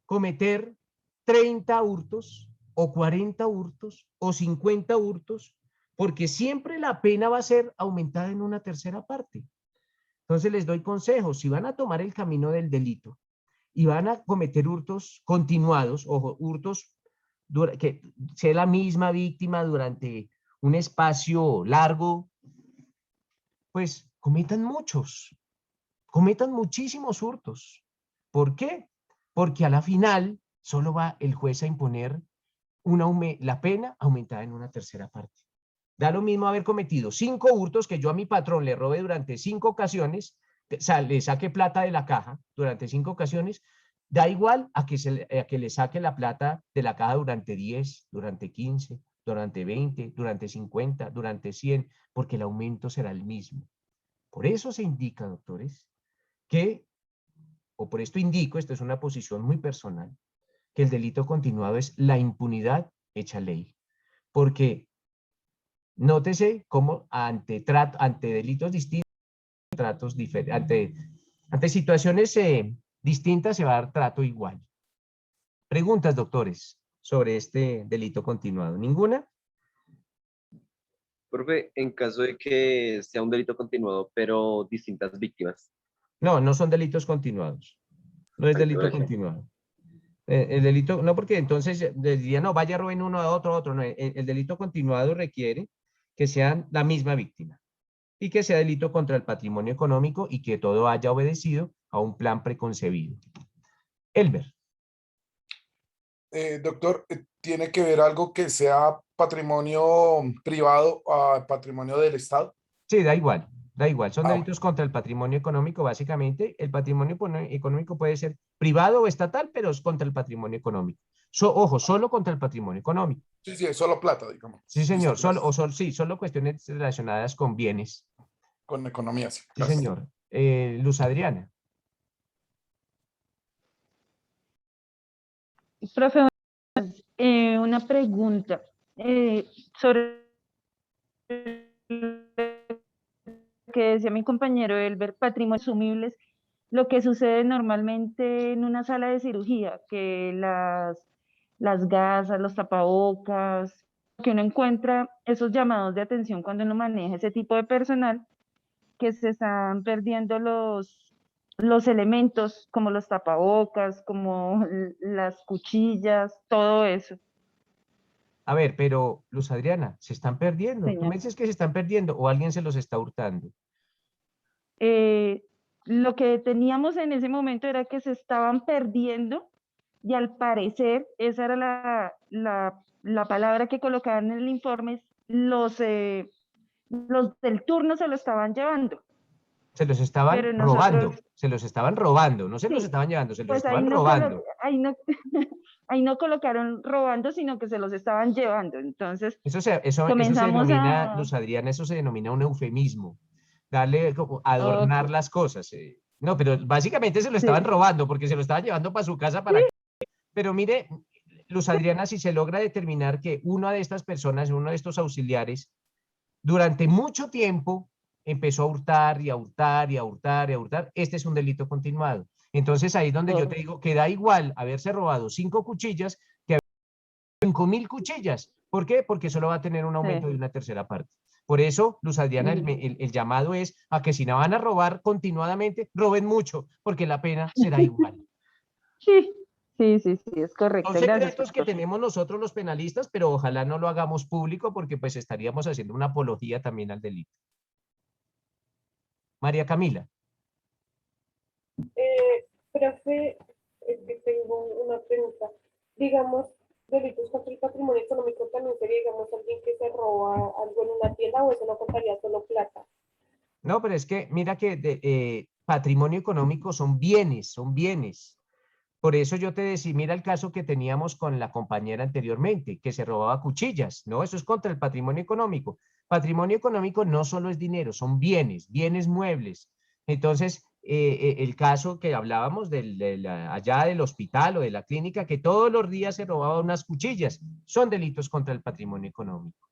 cometer 30 hurtos o 40 hurtos o 50 hurtos, porque siempre la pena va a ser aumentada en una tercera parte. Entonces les doy consejos, si van a tomar el camino del delito y van a cometer hurtos continuados, ojo, hurtos que sea la misma víctima durante un espacio largo, pues cometan muchísimos hurtos. ¿Por qué? Porque a la final solo va el juez a imponer la pena aumentada en una tercera parte. Da lo mismo haber cometido 5 hurtos que yo a mi patrón le robe durante 5 ocasiones, le saque plata de la caja durante 5 ocasiones, da igual a que le saque la plata de la caja durante 10, durante 15, durante 20, durante 50, durante 100, porque el aumento será el mismo. Por eso se indica, doctores, o por esto indico, esto es una posición muy personal, que el delito continuado es la impunidad hecha ley. Porque nótese cómo ante delitos distintos, tratos diferentes, ante situaciones distintas se va a dar trato igual. Preguntas, doctores, sobre este delito continuado. ¿Ninguna? Profe, en caso de que sea un delito continuado, pero distintas víctimas. No, no son delitos continuados. No es delito continuado. El delito, no, porque entonces les diría, no, vaya roben uno a otro. No, el delito continuado requiere que sean la misma víctima y que sea delito contra el patrimonio económico y que todo haya obedecido a un plan preconcebido. Elber. Doctor, ¿tiene que ver algo que sea patrimonio privado a patrimonio del Estado? Sí, da igual. Son delitos contra el patrimonio económico, básicamente. El patrimonio económico puede ser privado o estatal, pero es contra el patrimonio económico. Ojo, solo contra el patrimonio económico. Sí, es solo plata, digamos. Sí, señor. Solo cuestiones relacionadas con bienes. Con economía, sí. Sí, señor. Luz Adriana. Profe, una pregunta sobre lo que decía mi compañero Elber, patrimonios asumibles, lo que sucede normalmente en una sala de cirugía, que las gasas, los tapabocas, que uno encuentra esos llamados de atención cuando uno maneja ese tipo de personal, que se están perdiendo los elementos como los tapabocas, como las cuchillas, todo eso. A ver, pero Luz Adriana, se están perdiendo. Señor. Tú me dices que se están perdiendo o alguien se los está hurtando. Lo que teníamos en ese momento era que se estaban perdiendo y al parecer, esa era la palabra que colocaban en el informe, los del turno se lo estaban llevando. Se los estaban Pero robando, nosotros, se los estaban robando, no se los sí, estaban llevando, se los pues estaban robando. ahí no colocaron robando, sino que se los estaban llevando. Entonces, Eso se comenzamos denomina, a... Luz Adriana, eso se denomina un eufemismo. Darle, como adornar las cosas. No, pero básicamente se lo estaban robando porque se lo estaban llevando para su casa para... Pero mire, Luz Adriana, si se logra determinar que una de estas personas, uno de estos auxiliares, durante mucho tiempo empezó a hurtar y a hurtar y a hurtar y a hurtar, este es un delito continuado. Entonces ahí es donde yo te digo que da igual haberse robado 5 cuchillas que 5.000 cuchillas. ¿Por qué? Porque solo va a tener un aumento de una tercera parte. Por eso, Luz Adriana, el llamado es a que si no van a robar continuadamente, roben mucho, porque la pena será igual. Sí, es correcto. Son secretos que tenemos nosotros los penalistas, pero ojalá no lo hagamos público porque pues estaríamos haciendo una apología también al delito. María Camila. Profe, es que tengo una pregunta. Digamos, delitos contra el patrimonio económico también sería, digamos, alguien que se roba algo en una tienda, o eso no contaría solo plata. No, pero es que mira que patrimonio económico son bienes, Por eso yo te decía, mira el caso que teníamos con la compañera anteriormente, que se robaba cuchillas, ¿no? Eso es contra el patrimonio económico. Patrimonio económico no solo es dinero, son bienes muebles. Entonces, el caso que hablábamos allá del hospital o de la clínica, que todos los días se robaban unas cuchillas, son delitos contra el patrimonio económico.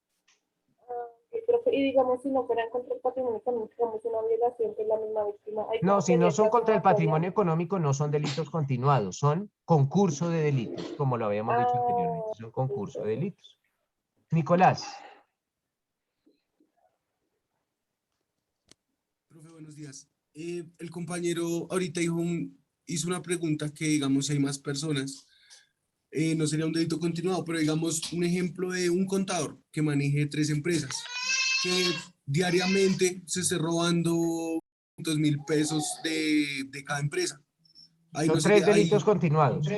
Y digamos, si no fueran contra el patrimonio económico, digamos una violación, que es la misma víctima. No, si no son contra el patrimonio económico, no son delitos continuados, son concurso de delitos, como lo habíamos dicho anteriormente, son concurso de delitos. Nicolás. Profe, buenos días. El compañero ahorita hizo una pregunta que, digamos, si hay más personas, no sería un delito continuado, pero digamos un ejemplo de un contador que maneje 3 empresas, que diariamente se esté robando 200.000 pesos de cada empresa. Son 3 delitos continuados.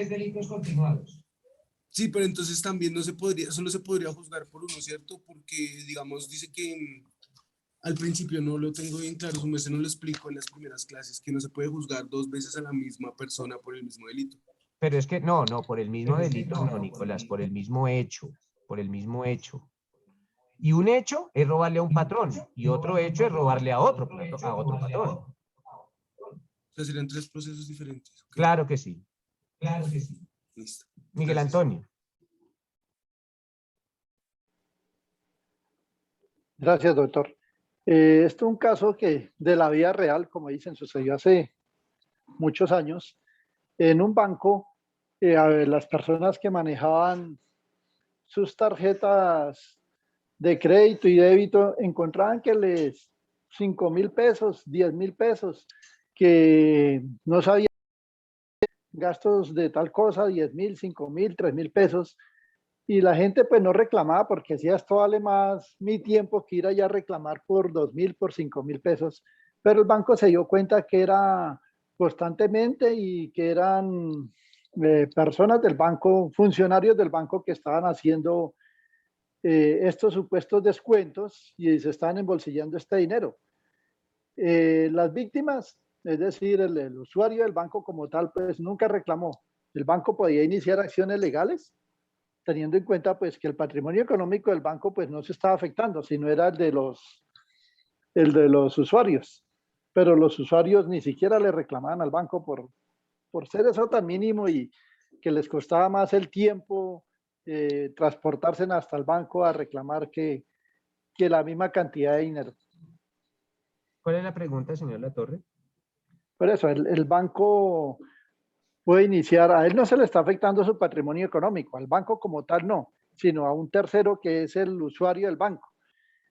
Sí, pero entonces también no se podría, solo se podría juzgar por uno, ¿cierto? Porque, digamos, dice que al principio no lo tengo bien claro, su merced no lo explico en las primeras clases, que no se puede juzgar 2 veces a la misma persona por el mismo delito. Pero es que no, por el mismo delito no, Nicolás, por el mismo hecho, por el mismo hecho. Y un hecho es robarle a un patrón y otro hecho es robarle a otro patrón. O sea, serían 3 procesos diferentes. ¿Ok? Claro que sí. Listo. Miguel Gracias. Antonio. Gracias, doctor. Esto es un caso que de la vida real, como dicen, sucedió hace muchos años. En un banco, a ver, las personas que manejaban sus tarjetas de crédito y débito encontraban que les 5.000 pesos, 10.000 pesos, que no sabían gastos de tal cosa, 10.000, 5.000, 3.000 pesos. Y la gente pues no reclamaba porque decía, esto vale más mi tiempo que ir allá a reclamar por 2.000, por 5.000 pesos. Pero el banco se dio cuenta que era constantemente y que eran personas del banco, funcionarios del banco que estaban haciendo estos supuestos descuentos y se estaban embolsillando este dinero. Las víctimas, es decir, el usuario del banco como tal, pues nunca reclamó. El banco podía iniciar acciones legales teniendo en cuenta pues que el patrimonio económico del banco pues no se estaba afectando, sino era el de los usuarios. Pero los usuarios ni siquiera le reclamaban al banco por ser eso tan mínimo y que les costaba más el tiempo transportarse hasta el banco a reclamar que la misma cantidad de dinero. ¿Cuál es la pregunta, señor Latorre? Por eso, el banco puede iniciar, a él no se le está afectando su patrimonio económico, al banco como tal no, sino a un tercero que es el usuario del banco.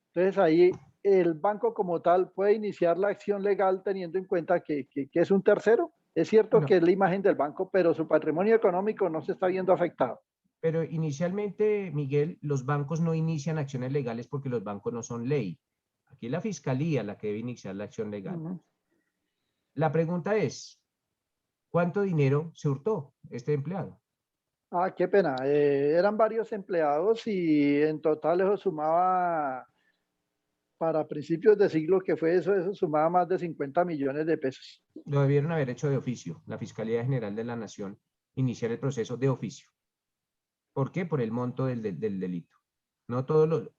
Entonces ahí el banco como tal puede iniciar la acción legal teniendo en cuenta que es un tercero. Es cierto No. que es la imagen del banco, pero su patrimonio económico no se está viendo afectado. Pero inicialmente, Miguel, los bancos no inician acciones legales porque los bancos no son ley. Aquí es la fiscalía la que debe iniciar la acción legal. La pregunta es, ¿cuánto dinero se hurtó este empleado? Ah, qué pena. Eran varios empleados y en total eso sumaba, para principios de siglo que fue eso sumaba más de 50 millones de pesos. Lo debieron haber hecho de oficio. La Fiscalía General de la Nación iniciar el proceso de oficio. ¿Por qué? Por el monto del delito. No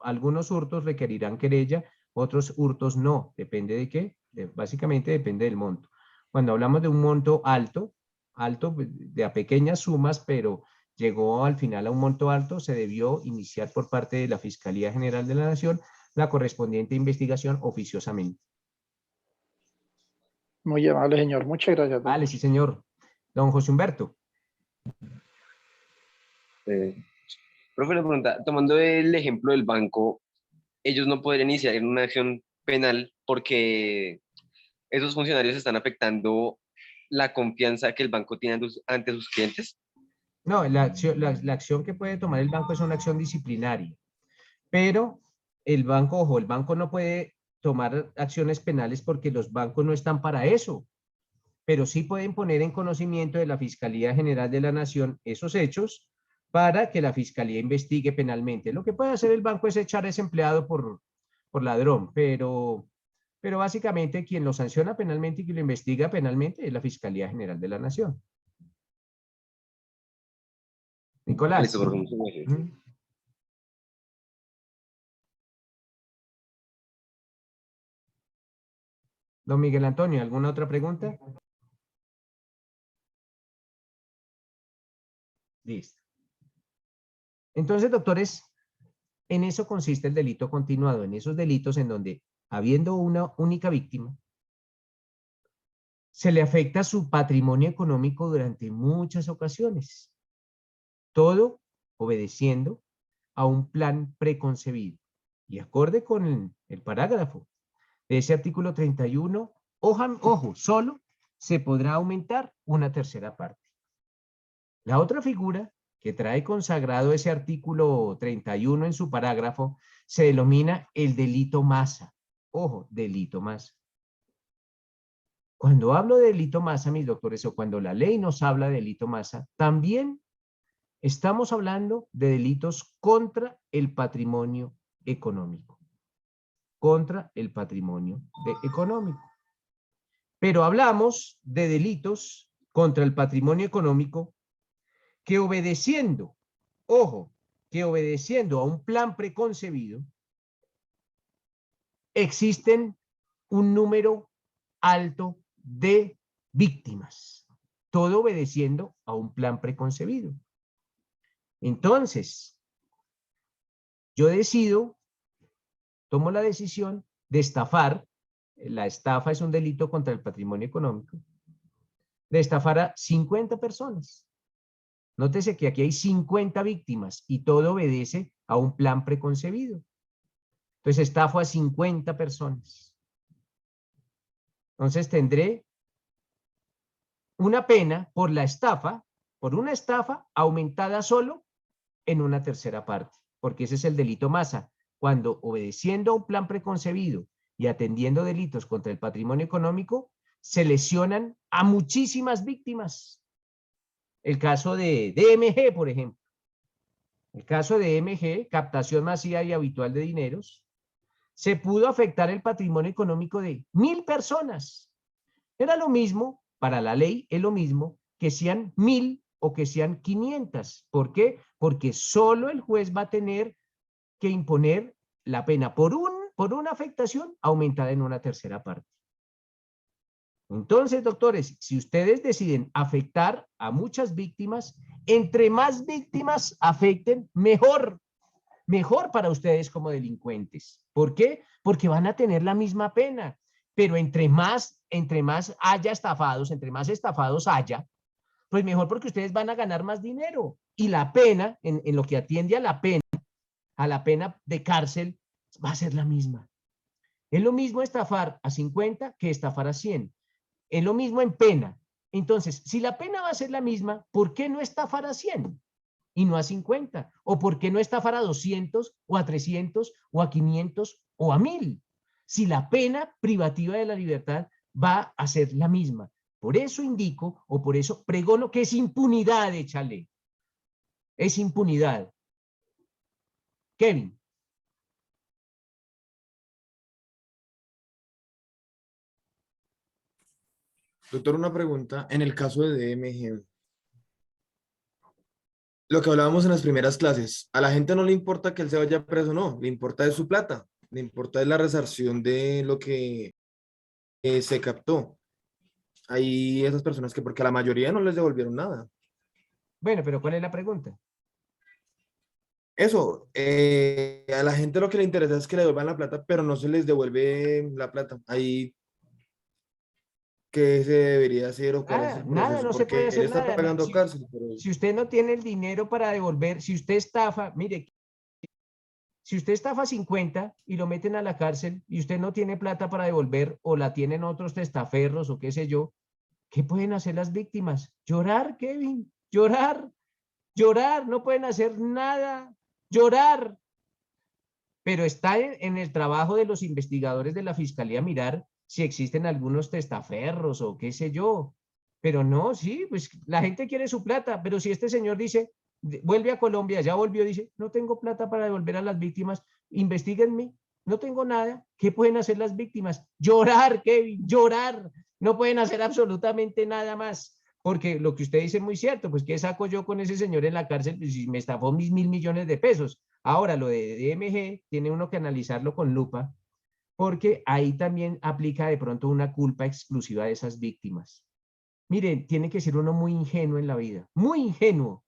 algunos hurtos requerirán querella, otros hurtos no. ¿Depende de qué? Básicamente depende del monto. Cuando hablamos de un monto alto, de a pequeñas sumas, pero llegó al final a un monto alto, se debió iniciar por parte de la Fiscalía General de la Nación la correspondiente investigación oficiosamente. Muy amable, señor. Muchas gracias, doctor. Vale, sí, señor. Don José Humberto. Profe, le pregunta, tomando el ejemplo del banco, ellos no podrían iniciar una acción penal porque esos funcionarios están afectando la confianza que el banco tiene ante sus clientes. No, la acción que puede tomar el banco es una acción disciplinaria, pero el banco, ojo, el banco no puede tomar acciones penales porque los bancos no están para eso, pero sí pueden poner en conocimiento de la Fiscalía General de la Nación esos hechos para que la Fiscalía investigue penalmente. Lo que puede hacer el banco es echar a ese empleado por ladrón, pero básicamente quien lo sanciona penalmente y quien lo investiga penalmente es la Fiscalía General de la Nación. Nicolás. Listo, por muchas gracias. Don Miguel Antonio, ¿alguna otra pregunta? Listo. Entonces, doctores, en eso consiste el delito continuado, en esos delitos en donde, habiendo una única víctima, se le afecta su patrimonio económico durante muchas ocasiones. Todo obedeciendo a un plan preconcebido. Y acorde con el parágrafo de ese artículo 31, ojo, solo se podrá aumentar una tercera parte. La otra figura que trae consagrado ese artículo 31 en su parágrafo se denomina el delito masa. Ojo, delito masa. Cuando hablo de delito masa, mis doctores, o cuando la ley nos habla de delito masa, también Estamos hablando de delitos contra el patrimonio económico. Contra el patrimonio económico. Pero hablamos de delitos contra el patrimonio económico que obedeciendo, ojo, que obedeciendo a un plan preconcebido, existen un número alto de víctimas. Todo obedeciendo a un plan preconcebido. Entonces, yo decido, tomo la decisión de estafar. La estafa es un delito contra el patrimonio económico, de estafar a 50 personas. Nótese que aquí hay 50 víctimas y todo obedece a un plan preconcebido. Entonces estafo a 50 personas. Entonces tendré una pena por la estafa, por una estafa aumentada solo en una tercera parte, porque ese es el delito masa, cuando obedeciendo a un plan preconcebido y atendiendo delitos contra el patrimonio económico, se lesionan a muchísimas víctimas. El caso de DMG, por ejemplo. El caso de DMG, captación masiva y habitual de dineros, se pudo afectar el patrimonio económico de 1000 personas. Era lo mismo, para la ley es lo mismo, que sean 1000 o que sean 500. ¿Por qué? Porque solo el juez va a tener que imponer la pena por una afectación aumentada en una tercera parte. Entonces, doctores, si ustedes deciden afectar a muchas víctimas, entre más víctimas afecten, mejor. Mejor para ustedes como delincuentes. ¿Por qué? Porque van a tener la misma pena. Pero entre más haya estafados, entre más estafados haya, pues mejor, porque ustedes van a ganar más dinero. Y la pena, en lo que atiende a la pena de cárcel, va a ser la misma. Es lo mismo estafar a 50 que estafar a 100. Es lo mismo en pena. Entonces, si la pena va a ser la misma, ¿por qué no estafar a 100 y no a 50? ¿O por qué no estafar a 200 o a 300 o a 500 o a 1000? Si la pena privativa de la libertad va a ser la misma. Por eso indico, o por eso pregono que es impunidad, échale. Es impunidad. Kevin. Doctor, una pregunta. En el caso de DMG, lo que hablábamos en las primeras clases, a la gente no le importa que él se vaya preso, no, le importa es su plata, le importa es la resarción de lo que se captó. Hay esas personas que, porque a la mayoría no les devolvieron nada. Bueno, pero ¿cuál es la pregunta? Eso, a la gente lo que le interesa es que le devuelvan la plata, pero no se les devuelve la plata. Ahí, ¿qué se debería hacer o cuál es el Nada, proceso? no se Porque puede él hacer está nada. pagando cárcel. Si usted no tiene el dinero para devolver, si usted estafa, mire, si usted estafa 50 y lo meten a la cárcel y usted no tiene plata para devolver o la tienen otros testaferros o qué sé yo, ¿qué pueden hacer las víctimas? Llorar, Kevin, llorar, llorar, no pueden hacer nada, llorar. Pero está en el trabajo de los investigadores de la Fiscalía mirar si existen algunos testaferros o qué sé yo. Pero no, sí, pues la gente quiere su plata, pero si este señor dice, vuelve a Colombia, ya volvió, dice, no tengo plata para devolver a las víctimas, investíguenme, no tengo nada, ¿qué pueden hacer las víctimas? Llorar, Kevin, llorar, no pueden hacer absolutamente nada más, porque lo que usted dice es muy cierto, pues ¿qué saco yo con ese señor en la cárcel? Pues si me estafó mis 1.000 millones de pesos. Ahora, lo de DMG, tiene uno que analizarlo con lupa, porque ahí también aplica de pronto una culpa exclusiva de esas víctimas. Miren, tiene que ser uno muy ingenuo en la vida, muy ingenuo,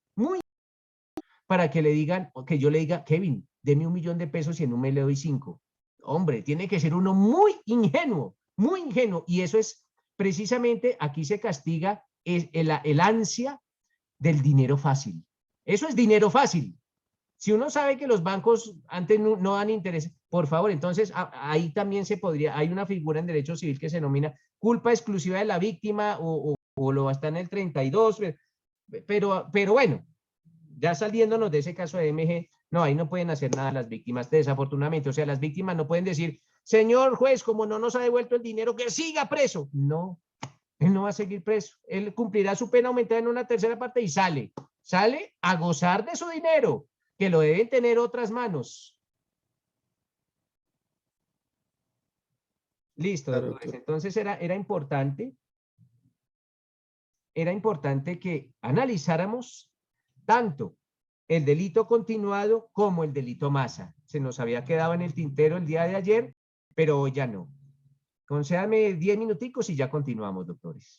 para que le digan, que yo le diga, Kevin, deme 1 millón de pesos y en un mes le doy 5. Hombre, tiene que ser uno muy ingenuo, y eso es precisamente, aquí se castiga el ansia del dinero fácil. Eso es dinero fácil. Si uno sabe que los bancos antes no dan interés, por favor, entonces ahí también se podría, hay una figura en derecho civil que se denomina culpa exclusiva de la víctima o lo está en el 32, pero bueno, ya saliéndonos de ese caso de MG, no, ahí no pueden hacer nada las víctimas, desafortunadamente. O sea, las víctimas no pueden decir, señor juez, como no nos ha devuelto el dinero, que siga preso. No, él no va a seguir preso. Él cumplirá su pena aumentada en una tercera parte y sale. sale a gozar de su dinero, que lo deben tener otras manos. Listo, Claro, doctores. doctor. Entonces era importante que analizáramos tanto el delito continuado como el delito masa. Se nos había quedado en el tintero el día de ayer, pero hoy ya no. Concédame 10 minuticos y ya continuamos, doctores.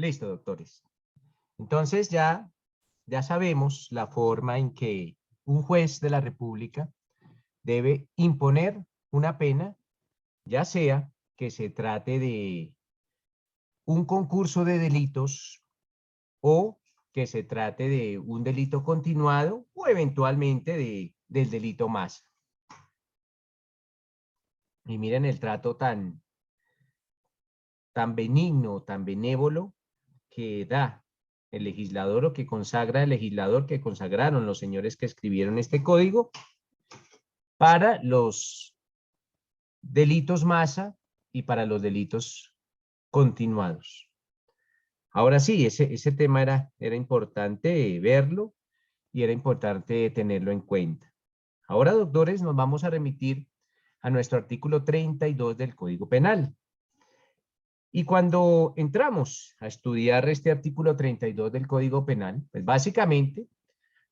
Listo, doctores. Entonces ya sabemos la forma en que un juez de la República debe imponer una pena, ya sea que se trate de un concurso de delitos o que se trate de un delito continuado o eventualmente del delito masa. Y miren el trato tan benigno, tan benévolo que da el legislador o que consagra el legislador, que consagraron los señores que escribieron este código para los delitos masa y para los delitos continuados. Ahora sí, ese tema era importante verlo y era importante tenerlo en cuenta. Ahora, doctores, nos vamos a remitir a nuestro artículo 32 del Código Penal. Y cuando entramos a estudiar este artículo 32 del Código Penal, pues básicamente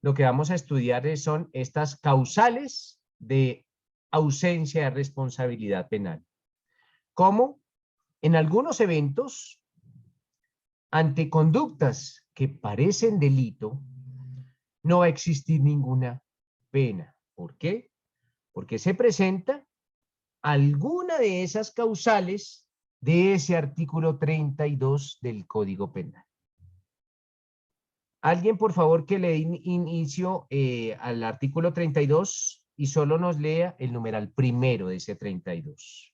lo que vamos a estudiar son estas causales de ausencia de responsabilidad penal. Como en algunos eventos, ante conductas que parecen delito, no va a existir ninguna pena. ¿Por qué? Porque se presenta alguna de esas causales de ese artículo 32 del Código Penal. Alguien, por favor, que le dé inicio al artículo 32 y solo nos lea el numeral primero de ese 32.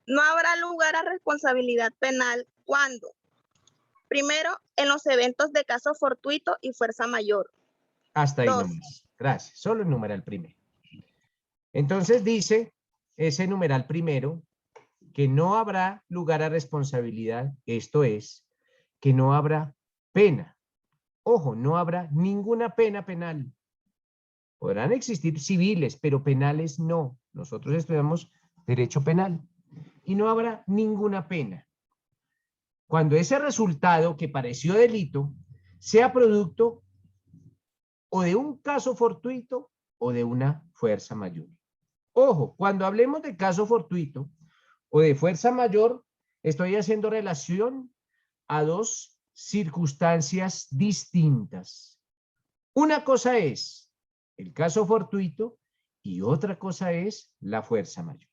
No habrá lugar a responsabilidad penal cuando, primero, en los eventos de caso fortuito y fuerza mayor. Hasta ahí 2. nomás. Gracias. Solo el numeral primero. Entonces dice ese numeral primero que no habrá lugar a responsabilidad, esto es, que no habrá pena. Ojo, no habrá ninguna pena penal. Podrán existir civiles, pero penales no. Nosotros estudiamos derecho penal y no habrá ninguna pena. Cuando ese resultado que pareció delito sea producto o de un caso fortuito o de una fuerza mayor. Ojo, cuando hablemos de caso fortuito o de fuerza mayor, estoy haciendo relación a dos circunstancias distintas. Una cosa es el caso fortuito y otra cosa es la fuerza mayor.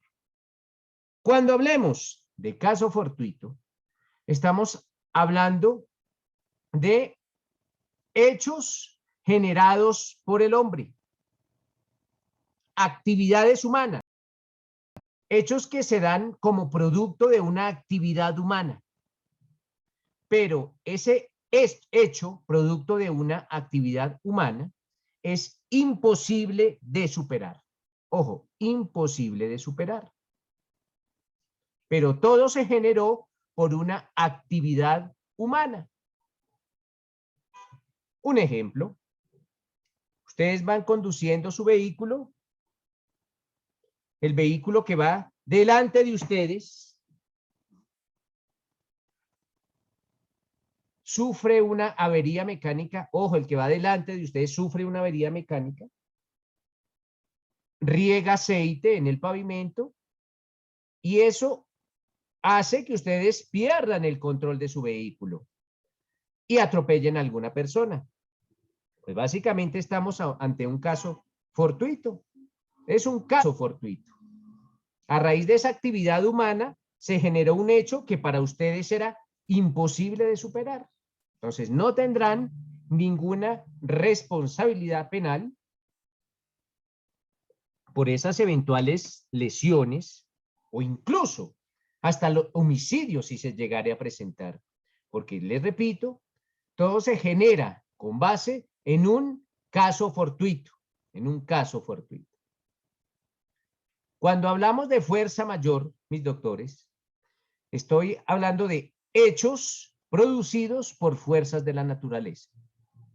Cuando hablemos de caso fortuito, estamos hablando de hechos generados por el hombre, actividades humanas, hechos que se dan como producto de una actividad humana. Pero ese hecho, producto de una actividad humana, es imposible de superar. Ojo, imposible de superar. Pero todo se generó por una actividad humana. Un ejemplo, ustedes van conduciendo su vehículo, el vehículo que va delante de ustedes sufre una avería mecánica. Ojo, el que va delante de ustedes sufre una avería mecánica, riega aceite en el pavimento y eso hace que ustedes pierdan el control de su vehículo y atropellen a alguna persona. Pues básicamente estamos ante un caso fortuito. Es un caso fortuito. A raíz de esa actividad humana se generó un hecho que para ustedes era imposible de superar. Entonces no tendrán ninguna responsabilidad penal por esas eventuales lesiones o incluso hasta los homicidios si se llegare a presentar. Porque les repito, todo se genera con base en un caso fortuito, Cuando hablamos de fuerza mayor, mis doctores, estoy hablando de hechos producidos por fuerzas de la naturaleza.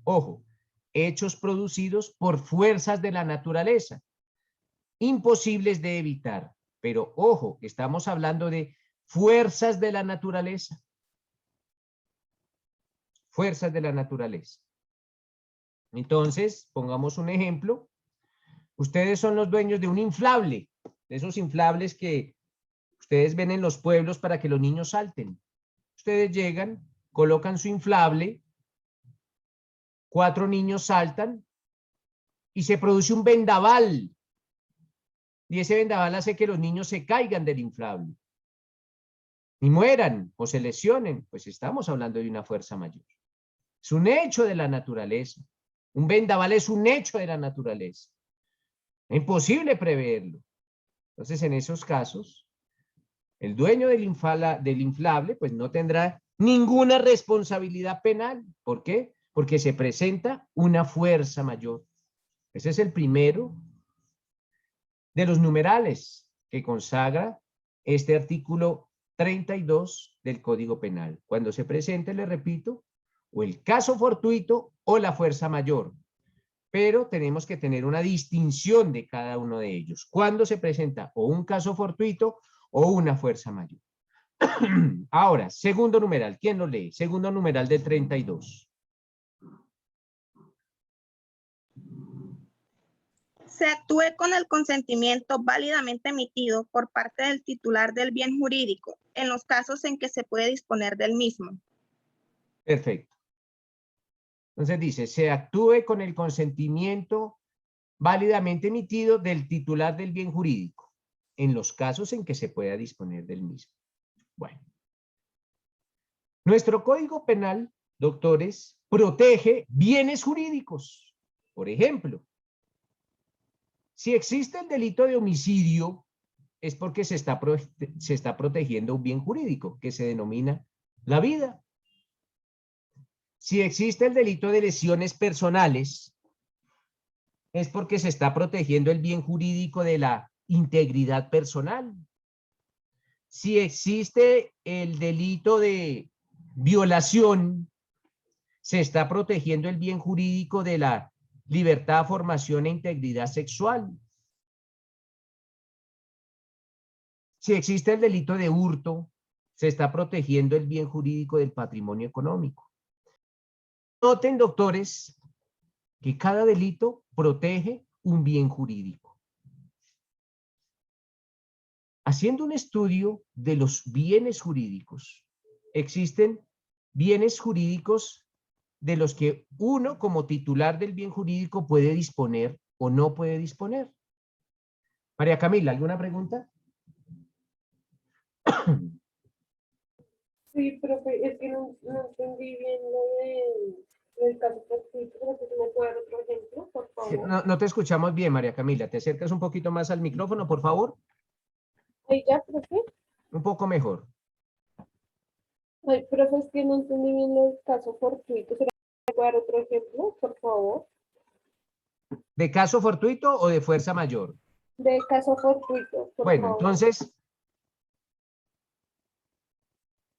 Ojo, hechos producidos por fuerzas de la naturaleza, imposibles de evitar. Pero ojo, estamos hablando de fuerzas de la naturaleza. Fuerzas de la naturaleza. Entonces, pongamos un ejemplo. Ustedes son los dueños de un inflable, de esos inflables que ustedes ven en los pueblos para que los niños salten. Ustedes llegan, colocan su inflable, 4 niños saltan y se produce un vendaval. Y ese vendaval hace que los niños se caigan del inflable y mueran o se lesionen. Pues estamos hablando de una fuerza mayor. Es un hecho de la naturaleza. Un vendaval es un hecho de la naturaleza. Es imposible preverlo. Entonces, en esos casos, el dueño del inflable pues no tendrá ninguna responsabilidad penal. ¿Por qué? Porque se presenta una fuerza mayor. Ese es el primero de los numerales que consagra este artículo 32 del Código Penal. Cuando se presente, le repito, o el caso fortuito o la fuerza mayor. Pero tenemos que tener una distinción de cada uno de ellos. Cuando se presenta o un caso fortuito o una fuerza mayor. Ahora, segundo numeral. ¿Quién lo lee? Segundo numeral del 32. Se actúe con el consentimiento válidamente emitido por parte del titular del bien jurídico en los casos en que se puede disponer del mismo. Perfecto. Entonces dice, se actúe con el consentimiento válidamente emitido del titular del bien jurídico en los casos en que se pueda disponer del mismo. Bueno. Nuestro Código Penal, doctores, protege bienes jurídicos. Por ejemplo, si existe el delito de homicidio, es porque se está protegiendo un bien jurídico que se denomina la vida. Si existe el delito de lesiones personales, es porque se está protegiendo el bien jurídico de la integridad personal. Si existe el delito de violación, se está protegiendo el bien jurídico de la libertad, formación e integridad sexual. Si existe el delito de hurto, se está protegiendo el bien jurídico del patrimonio económico. Noten, doctores, que cada delito protege un bien jurídico. Haciendo un estudio de los bienes jurídicos, existen bienes jurídicos de los que uno como titular del bien jurídico puede disponer o no puede disponer. María Camila, ¿alguna pregunta? Sí, profe, es que no entendí bien del caso fortuito. ¿Me puede dar otro ejemplo, por favor? No te escuchamos bien, María Camila. ¿Te acercas un poquito más al micrófono, por favor? ¿Ahí ya, profe? Un poco mejor. Ay, profe, es que no entendí bien el caso fortuito. ¿Me puede dar otro ejemplo, por favor? ¿De caso fortuito o de fuerza mayor? De caso fortuito, por Bueno, favor. entonces,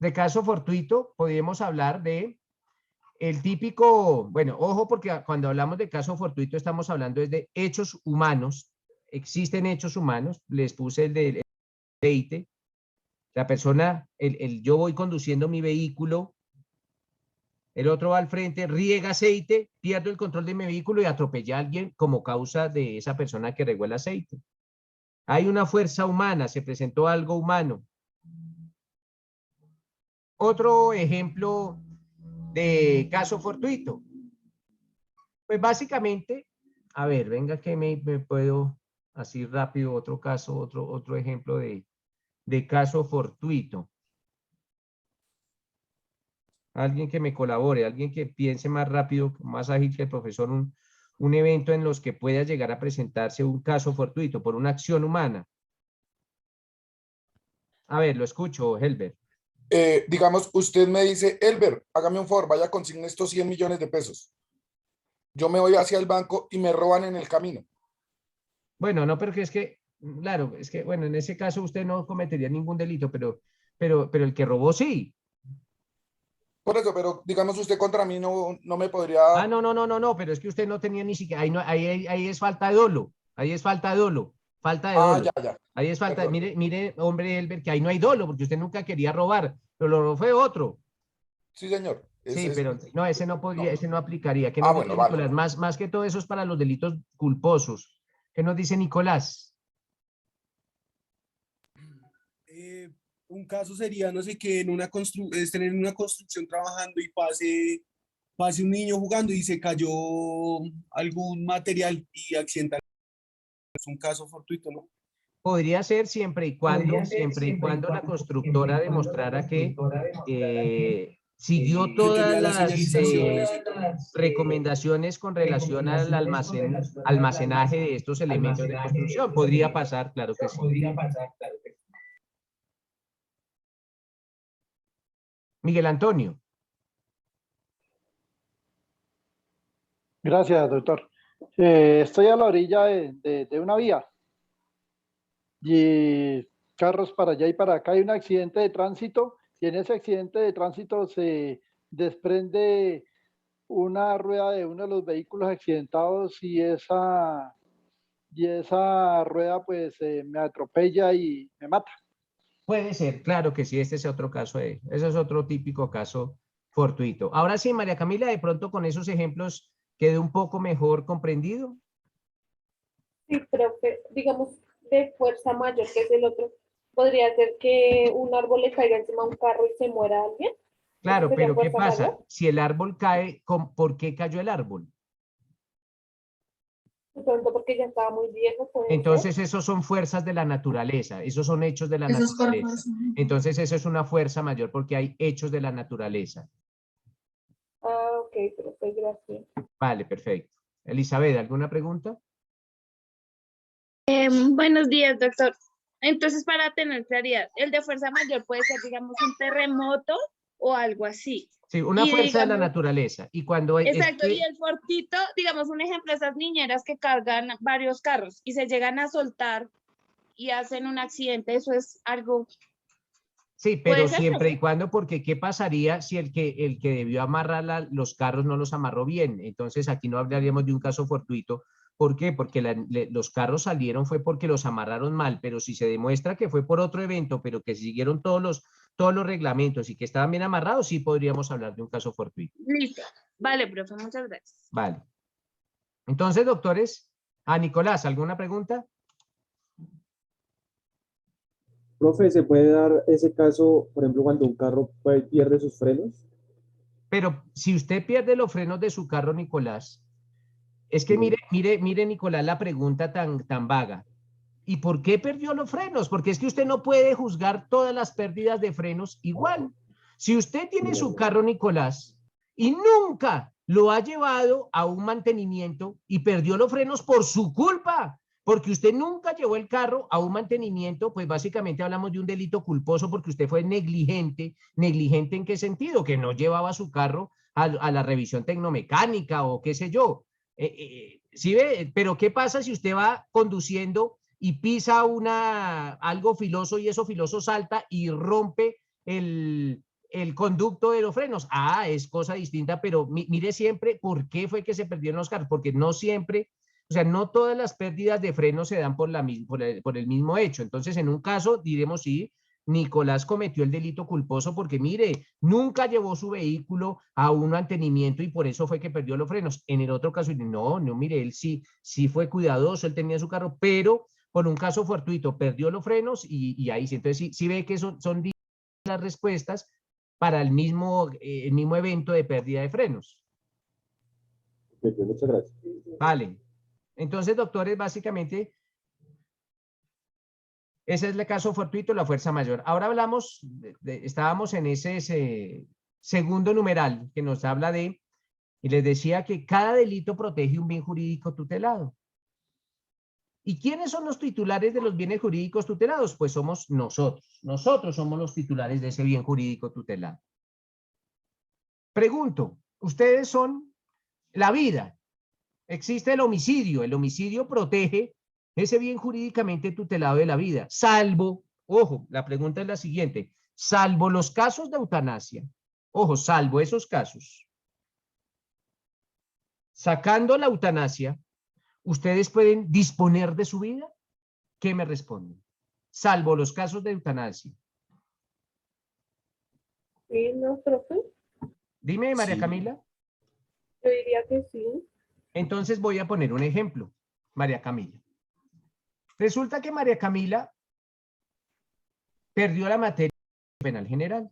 de caso fortuito podríamos hablar de el típico, bueno, ojo porque cuando hablamos de caso fortuito estamos hablando de hechos humanos. Existen hechos humanos, les puse el de aceite. La persona, yo voy conduciendo mi vehículo, el otro va al frente, riega aceite, pierdo el control de mi vehículo y atropella a alguien como causa de esa persona que regó el aceite. Hay una fuerza humana, se presentó algo humano. Otro ejemplo de caso fortuito. Pues básicamente, a ver, venga que me puedo así rápido otro caso, otro ejemplo de caso fortuito. Alguien que me colabore, alguien que piense más rápido, más ágil que el profesor, un evento en los que pueda llegar a presentarse un caso fortuito por una acción humana. A ver, lo escucho, Helber. Digamos, usted me dice, Elber, hágame un favor, vaya, consigne estos 100 millones de pesos. Yo me voy hacia el banco y me roban en el camino. Bueno, no, pero es que, claro, es que, bueno, en ese caso usted no cometería ningún delito, pero el que robó sí. Por eso, pero digamos, usted contra mí no me podría... Ah, no, pero es que usted no tenía ni siquiera, ahí es falta de dolo, ahí es falta de dolo, falta de dolo. Ya. Ahí es falta, Perdón. mire, hombre, Elber, que ahí no hay dolo, porque usted nunca quería robar, pero lo robó fue otro. Sí, señor. Sí, pero no, ese no podría, ese no aplicaría. ¿Qué Ah, nos dice bueno, Nicolás? vale. Más que todo eso es para los delitos culposos. ¿Qué nos dice Nicolás? un caso sería, no sé, que en estén en una construcción trabajando y pase un niño jugando y se cayó algún material y accidental. Es un caso fortuito, ¿no? Podría ser siempre y cuando la constructora demostrara que siguió Que todas tenía las las señalizaciones y todo. recomendaciones con relación al almacenaje de estos elementos de construcción. Podría pasar, claro que sí. Miguel Antonio. Gracias, doctor. Estoy a la orilla de una vía y carros para allá y para acá. Hay un accidente de tránsito y en ese accidente de tránsito se desprende una rueda de uno de los vehículos accidentados y esa rueda pues me atropella y me mata. Puede ser, claro que sí, este es otro caso ese es otro típico caso fortuito. Ahora sí, María Camila, de pronto con esos ejemplos quedó un poco mejor comprendido. Sí, profe, digamos, de fuerza mayor, que es el otro, podría ser que un árbol le caiga encima a un carro y se muera alguien. Claro, ¿Sería pero ¿qué fuerza pasa? mayor? Si el árbol cae, ¿por qué cayó el árbol? De pronto porque ya estaba muy viejo, puede Entonces, ser. esos son fuerzas de la naturaleza, esos son hechos de la naturaleza. Entonces, eso es una fuerza mayor porque hay hechos de la naturaleza. Ah, ok, profe, gracias. Vale, perfecto. Elizabeth, ¿alguna pregunta? Buenos días, doctor. Entonces, para tener claridad, el de fuerza mayor puede ser, digamos, un terremoto o algo así. Sí, una Y fuerza de la digamos, naturaleza. Y cuando exacto, y el fortito, digamos, un ejemplo, esas niñeras que cargan varios carros y se llegan a soltar y hacen un accidente, eso es algo. Sí, pero ¿Puede ser, siempre profe? y cuando, porque ¿qué pasaría si el que debió amarrar los carros no los amarró bien? Entonces aquí no hablaríamos de un caso fortuito. ¿Por qué? Porque los carros salieron fue porque los amarraron mal, pero si se demuestra que fue por otro evento, pero que siguieron todos los reglamentos y que estaban bien amarrados, sí podríamos hablar de un caso fortuito. Listo. Vale, profe, muchas gracias. Vale. Entonces, doctores, Nicolás, ¿alguna pregunta? Profe, ¿se puede dar ese caso, por ejemplo, cuando un carro pierde sus frenos? Pero si usted pierde los frenos de su carro, Nicolás, es que mire, Nicolás, la pregunta tan vaga. ¿Y por qué perdió los frenos? Porque es que usted no puede juzgar todas las pérdidas de frenos igual. Si usted tiene su carro, Nicolás, y nunca lo ha llevado a un mantenimiento y perdió los frenos por su culpa, porque usted nunca llevó el carro a un mantenimiento, pues básicamente hablamos de un delito culposo porque usted fue negligente. ¿Negligente en qué sentido? Que no llevaba su carro a la revisión tecnomecánica o qué sé yo. ¿Sí ve? Pero ¿qué pasa si usted va conduciendo y pisa algo filoso y eso filoso salta y rompe el conducto de los frenos? Ah, es cosa distinta, pero mire siempre por qué fue que se perdieron los carros, porque no siempre, o sea, no todas las pérdidas de frenos se dan por el mismo hecho. Entonces, en un caso, diremos sí, Nicolás cometió el delito culposo porque, mire, nunca llevó su vehículo a un mantenimiento y por eso fue que perdió los frenos. En el otro caso, no, mire, él sí fue cuidadoso, él tenía su carro, pero por un caso fortuito perdió los frenos y ahí sí. Entonces, sí ve que son las respuestas para el mismo evento de pérdida de frenos. Muchas gracias. Vale. Entonces, doctores, básicamente, ese es el caso fortuito, la fuerza mayor. Ahora hablamos, estábamos en ese segundo numeral que nos habla de, y les decía que cada delito protege un bien jurídico tutelado. ¿Y quiénes son los titulares de los bienes jurídicos tutelados? Pues somos nosotros. Nosotros somos los titulares de ese bien jurídico tutelado. Pregunto, ustedes son la vida. Existe el homicidio. El homicidio protege ese bien jurídicamente tutelado de la vida, salvo, ojo, la pregunta es la siguiente, salvo los casos de eutanasia, ojo, salvo esos casos, sacando la eutanasia, ¿ustedes pueden disponer de su vida? ¿Qué me responden? Salvo los casos de eutanasia. Sí, no, profe. Dime, María Camila. Yo diría que sí. Entonces voy a poner un ejemplo, María Camila. Resulta que María Camila perdió la materia Penal General.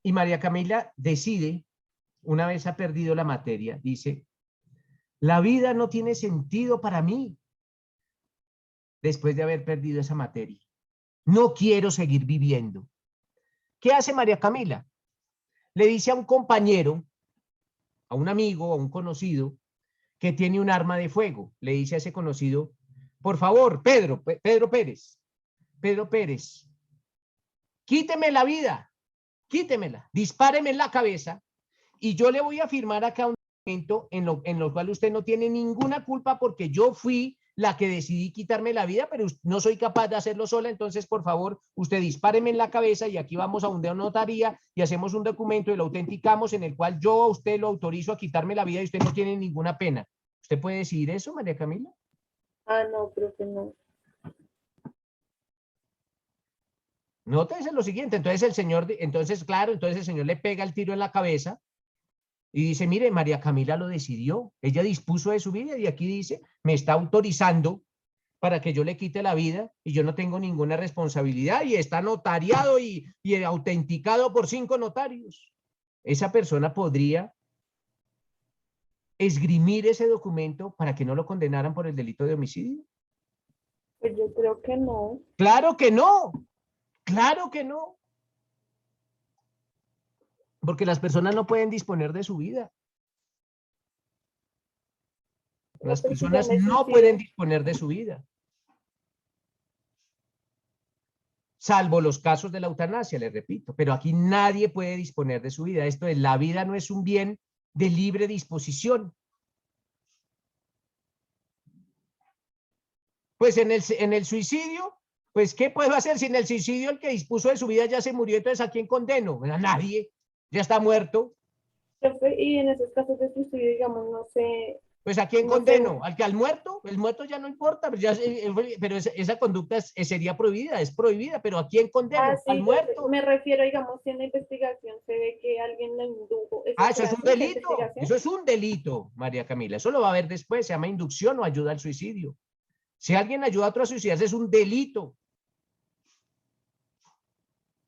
Y María Camila decide, una vez ha perdido la materia, dice, la vida no tiene sentido para mí después de haber perdido esa materia. No quiero seguir viviendo. ¿Qué hace María Camila? Le dice a un compañero, a un amigo, a un conocido, que tiene un arma de fuego. Le dice a ese conocido, por favor, Pedro Pérez, quíteme la vida, quítemela, dispáreme en la cabeza y yo le voy a firmar acá un documento en lo cual usted no tiene ninguna culpa porque yo fui la que decidí quitarme la vida, pero no soy capaz de hacerlo sola, entonces por favor, usted dispáreme en la cabeza y aquí vamos a una notaría y hacemos un documento y lo autenticamos en el cual yo a usted lo autorizo a quitarme la vida y usted no tiene ninguna pena. ¿Usted puede decidir eso, María Camila? Ah, no, creo que no. Nótese lo siguiente, entonces el señor le pega el tiro en la cabeza y dice, mire, María Camila lo decidió, ella dispuso de su vida y aquí dice, me está autorizando para que yo le quite la vida y yo no tengo ninguna responsabilidad y está notariado y autenticado por 5 notarios. Esa persona podría esgrimir ese documento para que no lo condenaran por el delito de homicidio. Pues yo creo que no. ¡Claro que no! ¡Claro que no! Porque las personas no pueden disponer de su vida. Las personas no pueden disponer de su vida. Salvo los casos de la eutanasia, les repito. Pero aquí nadie puede disponer de su vida. Esto es, la vida no es un bien de libre disposición. Pues en el suicidio, pues ¿qué puedo hacer si en el suicidio el que dispuso de su vida ya se murió? Entonces ¿a quién condeno? A nadie. Ya está muerto. Y en esos casos de suicidio, digamos, no sé. Pues ¿a quién condeno? ¿Al muerto? El muerto ya no importa, pero esa conducta sería prohibida, es prohibida, pero ¿a quién condeno? Sí, ¿Al muerto? Me refiero, digamos, si en la investigación se ve que alguien lo indujo. Eso es un delito, eso es un delito, María Camila, eso lo va a ver después, se llama inducción o ayuda al suicidio. Si alguien ayuda a otro a suicidarse es un delito.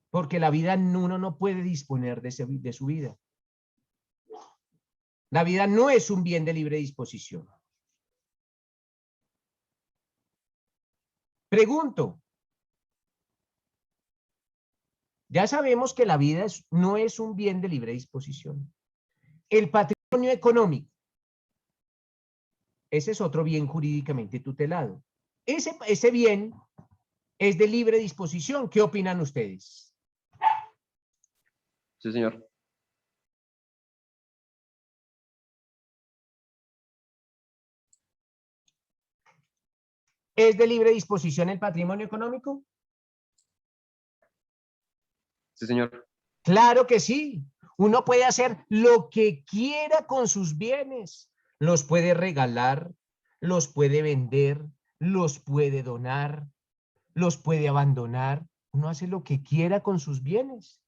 Porque la vida, uno no puede disponer de su vida. La vida no es un bien de libre disposición. Pregunto. Ya sabemos que la vida no es un bien de libre disposición. El patrimonio económico. Ese es otro bien jurídicamente tutelado. Ese bien es de libre disposición. ¿Qué opinan ustedes? Sí, señor. ¿Es de libre disposición el patrimonio económico? Sí, señor. Claro que sí. Uno puede hacer lo que quiera con sus bienes. Los puede regalar, los puede vender, los puede donar, los puede abandonar. Uno hace lo que quiera con sus bienes.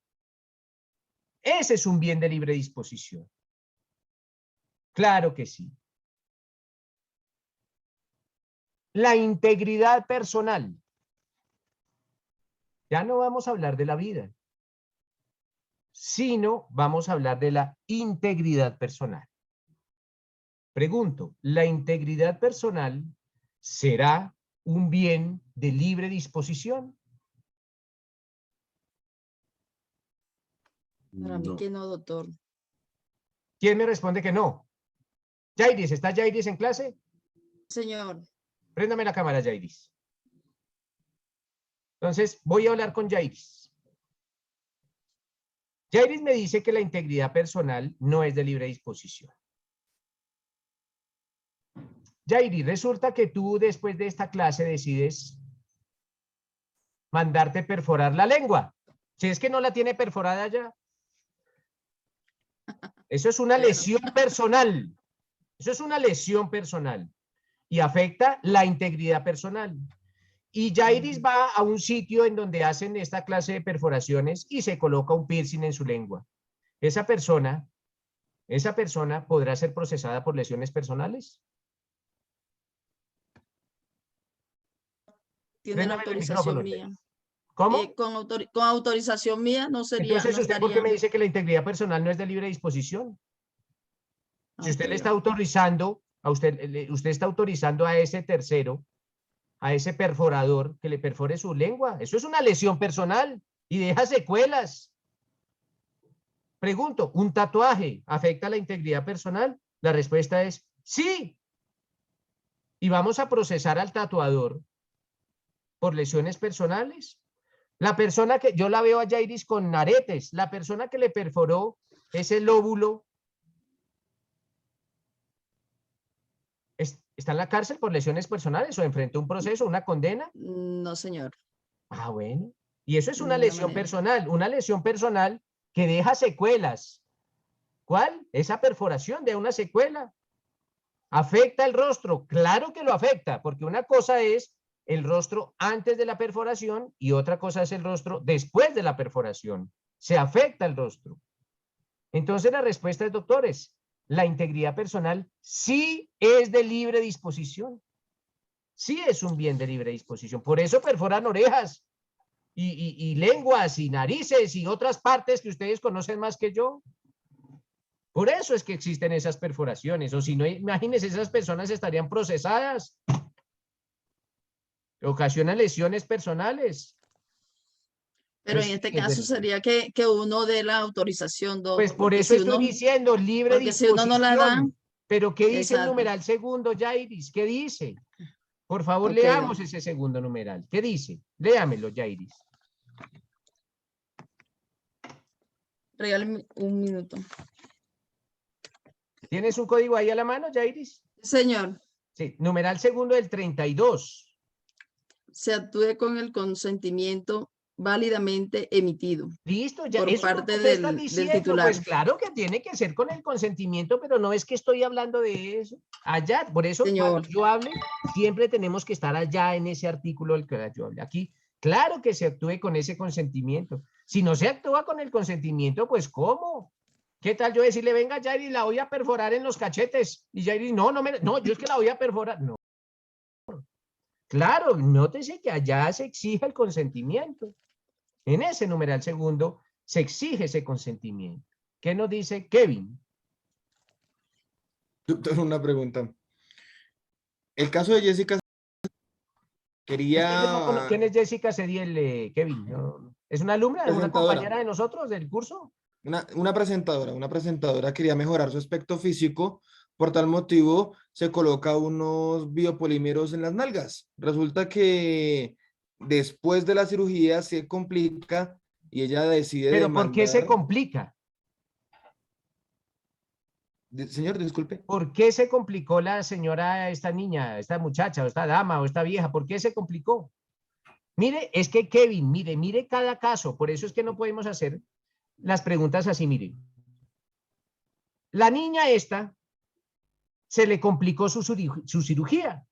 Ese es un bien de libre disposición. Claro que sí. La integridad personal. Ya no vamos a hablar de la vida, sino vamos a hablar de la integridad personal. Pregunto, ¿la integridad personal será un bien de libre disposición? Para mí que no, doctor. ¿Quién me responde que no? Jairis, ¿está Jairis en clase? Señor. Préndame la cámara, Jairis. Entonces, voy a hablar con Jairis. Jairis me dice que la integridad personal no es de libre disposición. Jairis, resulta que tú después de esta clase decides mandarte perforar la lengua. Si es que no la tiene perforada ya. Eso es una lesión personal. Eso es una lesión personal y afecta la integridad personal. Y Jairis va a un sitio en donde hacen esta clase de perforaciones y se coloca un piercing en su lengua. Esa persona podrá ser procesada por lesiones personales. tienen Préndame el autorización micrófono. mía. ¿Cómo? Con autorización mía no sería. Entonces, no ¿usted por qué me estaría- dice que la integridad personal no es de libre disposición? Si usted Ok, le está autorizando, usted está autorizando a ese tercero, a ese perforador, que le perfore su lengua. Eso es una lesión personal y deja secuelas. Pregunto, ¿un tatuaje afecta la integridad personal? La respuesta es sí. Y vamos a procesar al tatuador por lesiones personales. La persona que, yo la veo a Yairis con aretes, la persona que le perforó ese lóbulo, ¿está en la cárcel por lesiones personales o enfrenta un proceso, una condena? No, señor. Ah, bueno. Y eso es De una ninguna lesión manera. personal, una lesión personal que deja secuelas. ¿Cuál? Esa perforación de una secuela. ¿Afecta el rostro? Claro que lo afecta, porque una cosa es el rostro antes de la perforación y otra cosa es el rostro después de la perforación. Se afecta el rostro. Entonces la respuesta es, doctores, la integridad personal sí es de libre disposición. Sí es un bien de libre disposición. Por eso perforan orejas y lenguas y narices y otras partes que ustedes conocen más que yo. Por eso es que existen esas perforaciones, o si no, imagínense, esas personas estarían procesadas. Ocasionan lesiones personales. Pero Pues en sí, este caso sería que uno dé la autorización, pues doc, por porque eso si estoy uno, diciendo libre porque si uno no la da, disposición. Pero ¿qué dice el exacto. numeral segundo, Yairis? ¿Qué dice? Por favor, Ok, leamos doc. ese segundo numeral. ¿Qué dice? Léamelo, Yairis. Regáleme un minuto. ¿Tienes un código ahí a la mano, Yairis? Señor, Sí, numeral segundo del 32. se actúe con el consentimiento válidamente emitido Listo, ya por eso es lo parte que usted está del diciendo. titular. Pues claro que tiene que ser con el consentimiento, pero no es que estoy hablando de eso. Allá, por eso cuando Señor, yo hable, siempre tenemos que estar allá en ese artículo del que yo hable. Aquí, claro que se actúe con ese consentimiento. Si no se actúa con el consentimiento, pues ¿cómo? ¿Qué tal yo decirle, venga, Yairi, la voy a perforar en los cachetes? Y Yairi, no, yo es que la voy a perforar. No. Claro, nótese que allá se exige el consentimiento. En ese numeral segundo se exige ese consentimiento. ¿Qué nos dice Kevin? Doctor, una pregunta. El caso de Jessica quería ¿Quién es Jessica Cediel, Kevin? No, ¿es una alumna, es una presentadora, compañera de nosotros del curso? una presentadora quería mejorar su aspecto físico, por tal motivo se coloca unos biopolímeros en las nalgas. Resulta que después de la cirugía se complica y ella decide ¿Pero por qué se demandar. complica? Señor, disculpe. ¿Por qué se complicó la señora, esta niña, esta muchacha, o esta dama, o esta vieja? ¿Por qué se complicó? Mire, es que Kevin, mire cada caso. Por eso es que no podemos hacer las preguntas así, mire. La niña esta se le complicó su cirugía.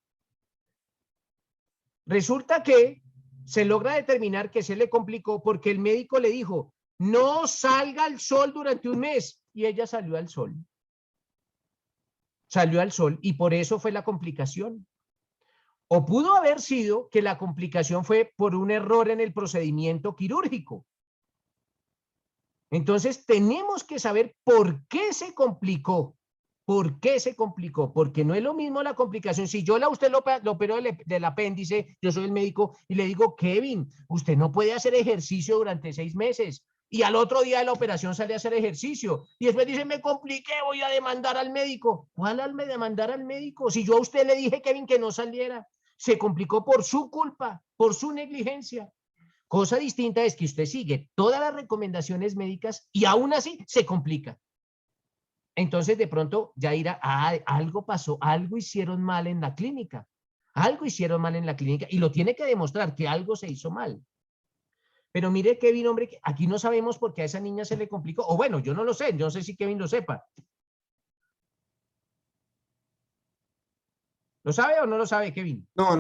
Resulta que se logra determinar que se le complicó porque el médico le dijo, no salga al sol durante un mes. Y ella salió al sol. Salió al sol y por eso fue la complicación. O pudo haber sido que la complicación fue por un error en el procedimiento quirúrgico. Entonces tenemos que saber por qué se complicó. ¿Por qué se complicó? Porque no es lo mismo la complicación. Si yo a usted lo operó del apéndice, yo soy el médico y le digo, Kevin, usted no puede hacer ejercicio durante 6 meses. Y al otro día de la operación sale a hacer ejercicio. Y después dice, me compliqué, voy a demandar al médico. ¿Cuál demandar al médico? Si yo a usted le dije, Kevin, que no saliera. Se complicó por su culpa, por su negligencia. Cosa distinta es que usted sigue todas las recomendaciones médicas y aún así se complica. Entonces de pronto ya dirá, algo pasó, algo hicieron mal en la clínica. Algo hicieron mal en la clínica y lo tiene que demostrar que algo se hizo mal. Pero mire, Kevin, hombre, que aquí no sabemos por qué a esa niña se le complicó. O bueno, yo no lo sé, yo no sé si Kevin lo sepa. ¿Lo sabe o no lo sabe, Kevin? No.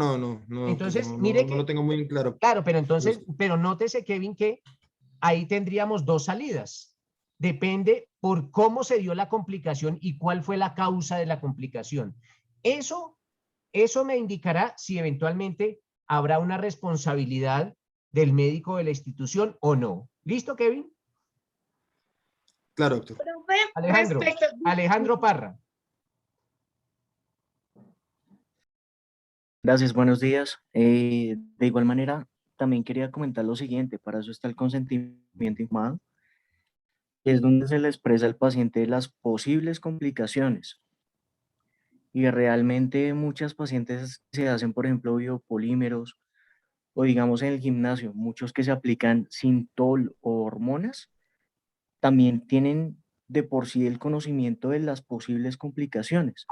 Entonces, No, mire no que... lo tengo muy claro. Claro, pero entonces, pero nótese, Kevin, que ahí tendríamos 2 salidas. Depende por cómo se dio la complicación y cuál fue la causa de la complicación. Eso me indicará si eventualmente ¿habrá una responsabilidad del médico de la institución o no? ¿Listo, Kevin? Claro, doctor. Profe, Alejandro, Alejandro Parra. Gracias, buenos días. De igual manera, también quería comentar lo siguiente, para eso está el consentimiento informado, que es donde se le expresa al paciente las posibles complicaciones. Y realmente muchas pacientes se hacen, por ejemplo, biopolímeros, o digamos en el gimnasio, muchos que se aplican Sintol o hormonas, también tienen de por sí el conocimiento de las posibles complicaciones.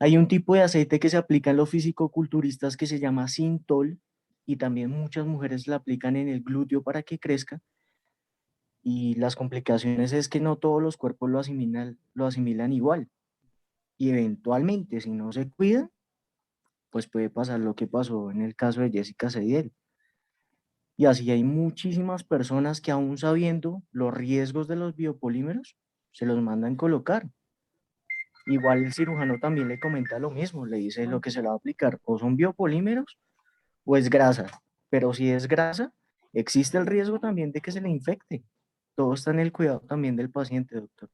Hay un tipo de aceite que se aplica en los fisicoculturistas que se llama Sintol, y también muchas mujeres la aplican en el glúteo para que crezca, y las complicaciones es que no todos los cuerpos lo asimilan igual, y eventualmente si no se cuidan, pues puede pasar lo que pasó en el caso de Jessica Sediel. Y así hay muchísimas personas que aún sabiendo los riesgos de los biopolímeros, se los mandan colocar. Igual el cirujano también le comenta lo mismo, le dice lo que se le va a aplicar, o son biopolímeros o es grasa, pero si es grasa, existe el riesgo también de que se le infecte. Todo está en el cuidado también del paciente, doctor.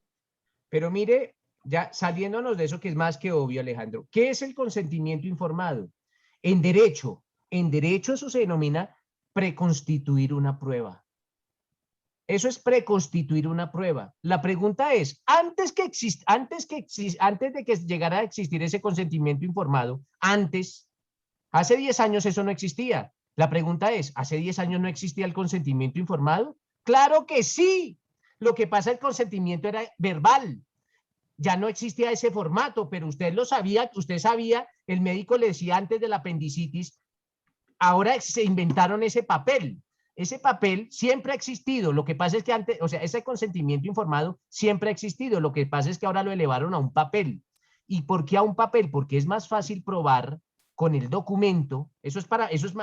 Pero mire, ya saliéndonos de eso que es más que obvio, Alejandro, ¿qué es el consentimiento informado? En derecho eso se denomina preconstituir una prueba. Eso es preconstituir una prueba. La pregunta es, antes de que llegara a existir ese consentimiento informado, hace 10 años eso no existía. La pregunta es, ¿hace 10 años no existía el consentimiento informado? ¡Claro que sí! Lo que pasa, el consentimiento era verbal. Ya no existía ese formato, pero usted lo sabía, el médico le decía antes de la apendicitis, ahora se inventaron ese papel. Ese papel siempre ha existido. Lo que pasa es que antes, o sea, ese consentimiento informado siempre ha existido. Lo que pasa es que ahora lo elevaron a un papel. ¿Y por qué a un papel? Porque es más fácil probar con el documento. Eso es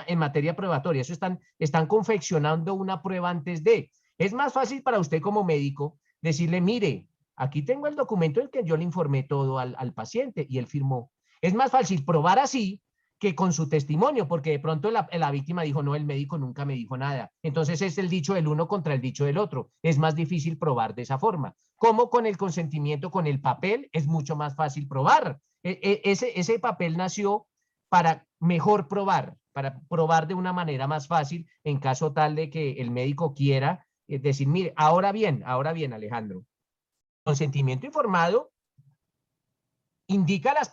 en materia probatoria. Eso están confeccionando una prueba antes de. Es más fácil para usted como médico decirle, mire, aquí tengo el documento en el que yo le informé todo al paciente y él firmó. Es más fácil probar así que con su testimonio, porque de pronto la víctima dijo, no, el médico nunca me dijo nada. Entonces es el dicho del uno contra el dicho del otro. Es más difícil probar de esa forma. Como con el consentimiento, con el papel, es mucho más fácil probar. Ese papel nació para mejor probar, para probar de una manera más fácil en caso tal de que el médico quiera decir, mire, ahora bien, Alejandro, consentimiento informado indica los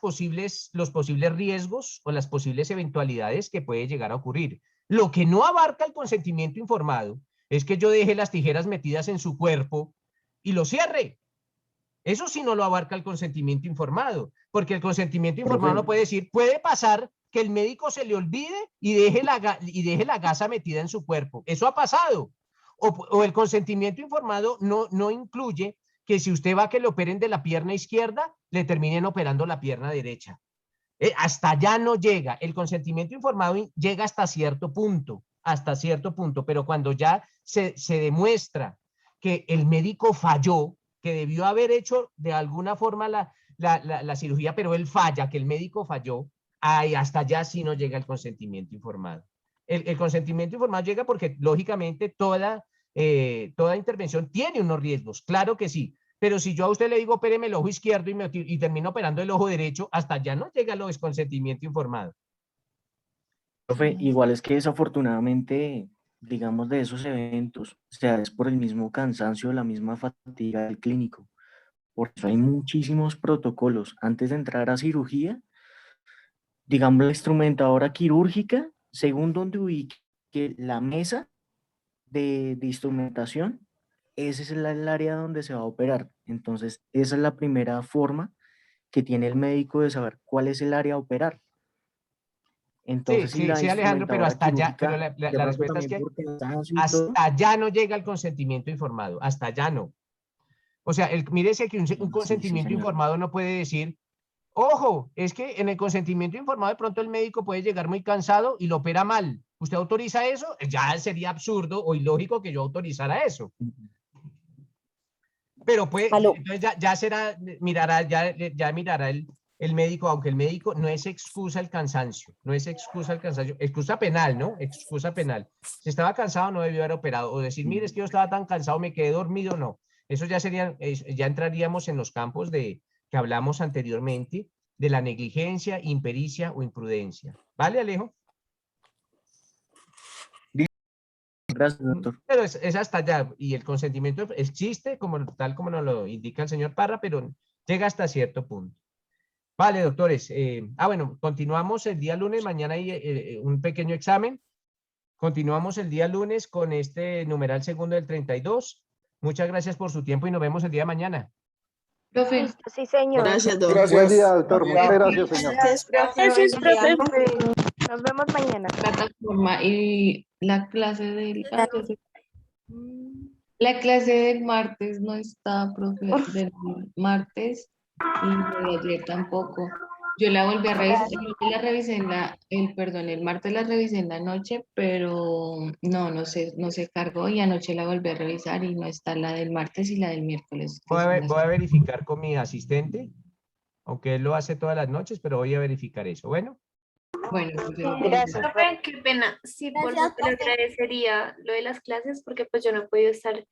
posibles riesgos o las posibles eventualidades que puede llegar a ocurrir. Lo que no abarca el consentimiento informado es que yo deje las tijeras metidas en su cuerpo y lo cierre. Eso sí no lo abarca el consentimiento informado, porque el consentimiento informado no puede decir, puede pasar que el médico se le olvide y deje la gasa metida en su cuerpo. Eso ha pasado. O el consentimiento informado no incluye que si usted va a que le operen de la pierna izquierda, le terminen operando la pierna derecha. Hasta allá no llega. El consentimiento informado llega hasta cierto punto, pero cuando ya se demuestra que el médico falló, que debió haber hecho de alguna forma la cirugía, pero él falla, que el médico falló, hasta allá sí no llega el consentimiento informado. El consentimiento informado llega porque, lógicamente, toda intervención tiene unos riesgos, claro que sí, pero si yo a usted le digo, opéreme el ojo izquierdo y termino operando el ojo derecho, hasta allá no llega el consentimiento informado. Profe, igual es que desafortunadamente, digamos, de esos eventos, o sea, es por el mismo cansancio, la misma fatiga del clínico. Por eso hay muchísimos protocolos. Antes de entrar a cirugía, digamos, la instrumentadora quirúrgica, según donde ubique la mesa de instrumentación, ese es el área donde se va a operar. Entonces, esa es la primera forma que tiene el médico de saber cuál es el área a operar. Entonces, sí, Alejandro, pero hasta allá, pero la respuesta es que hasta allá no llega el consentimiento informado, hasta allá no. O sea, mírese que un consentimiento informado no puede decir, ojo, es que en el consentimiento informado de pronto el médico puede llegar muy cansado y lo opera mal. ¿Usted autoriza eso? Ya sería absurdo o ilógico que yo autorizara eso. Pero pues, entonces ya mirará el médico, aunque el médico no es excusa el cansancio, no es excusa el cansancio, excusa penal, ¿no? Excusa penal. Si estaba cansado no debió haber operado, o decir, mire, es que yo estaba tan cansado, me quedé dormido, no. Eso ya sería, ya entraríamos en los campos de que hablamos anteriormente, de la negligencia, impericia o imprudencia. ¿Vale, Alejo? Gracias, doctor. Pero es hasta allá, y el consentimiento existe, tal como nos lo indica el señor Parra, pero llega hasta cierto punto. Vale, doctores. Bueno, continuamos el día lunes. Mañana hay un pequeño examen. Continuamos el día lunes con este numeral segundo del 32. Muchas gracias por su tiempo y nos vemos el día de mañana. Profe. Sí, señor. Gracias, doctor. Gracias. Buen día, doctor. Muchas gracias, señor. Gracias, profe. Nos vemos mañana. Plataforma y la clase del martes no está, profe, del martes y de ayer tampoco. Yo la volví a revisar, la revisé el martes la revisé en la noche, pero no se cargó y anoche la volví a revisar y no está la del martes y la del miércoles. Voy a verificar con mi asistente, aunque él lo hace todas las noches, pero voy a verificar eso. Bueno. Bueno, Gracias. Profe, qué pena. Sí, por favor, le agradecería lo de las clases porque pues yo no he podido estar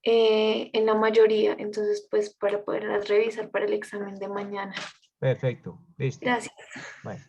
en la mayoría, entonces pues para poderlas revisar para el examen de mañana. Perfecto. Listo. Gracias. Bueno.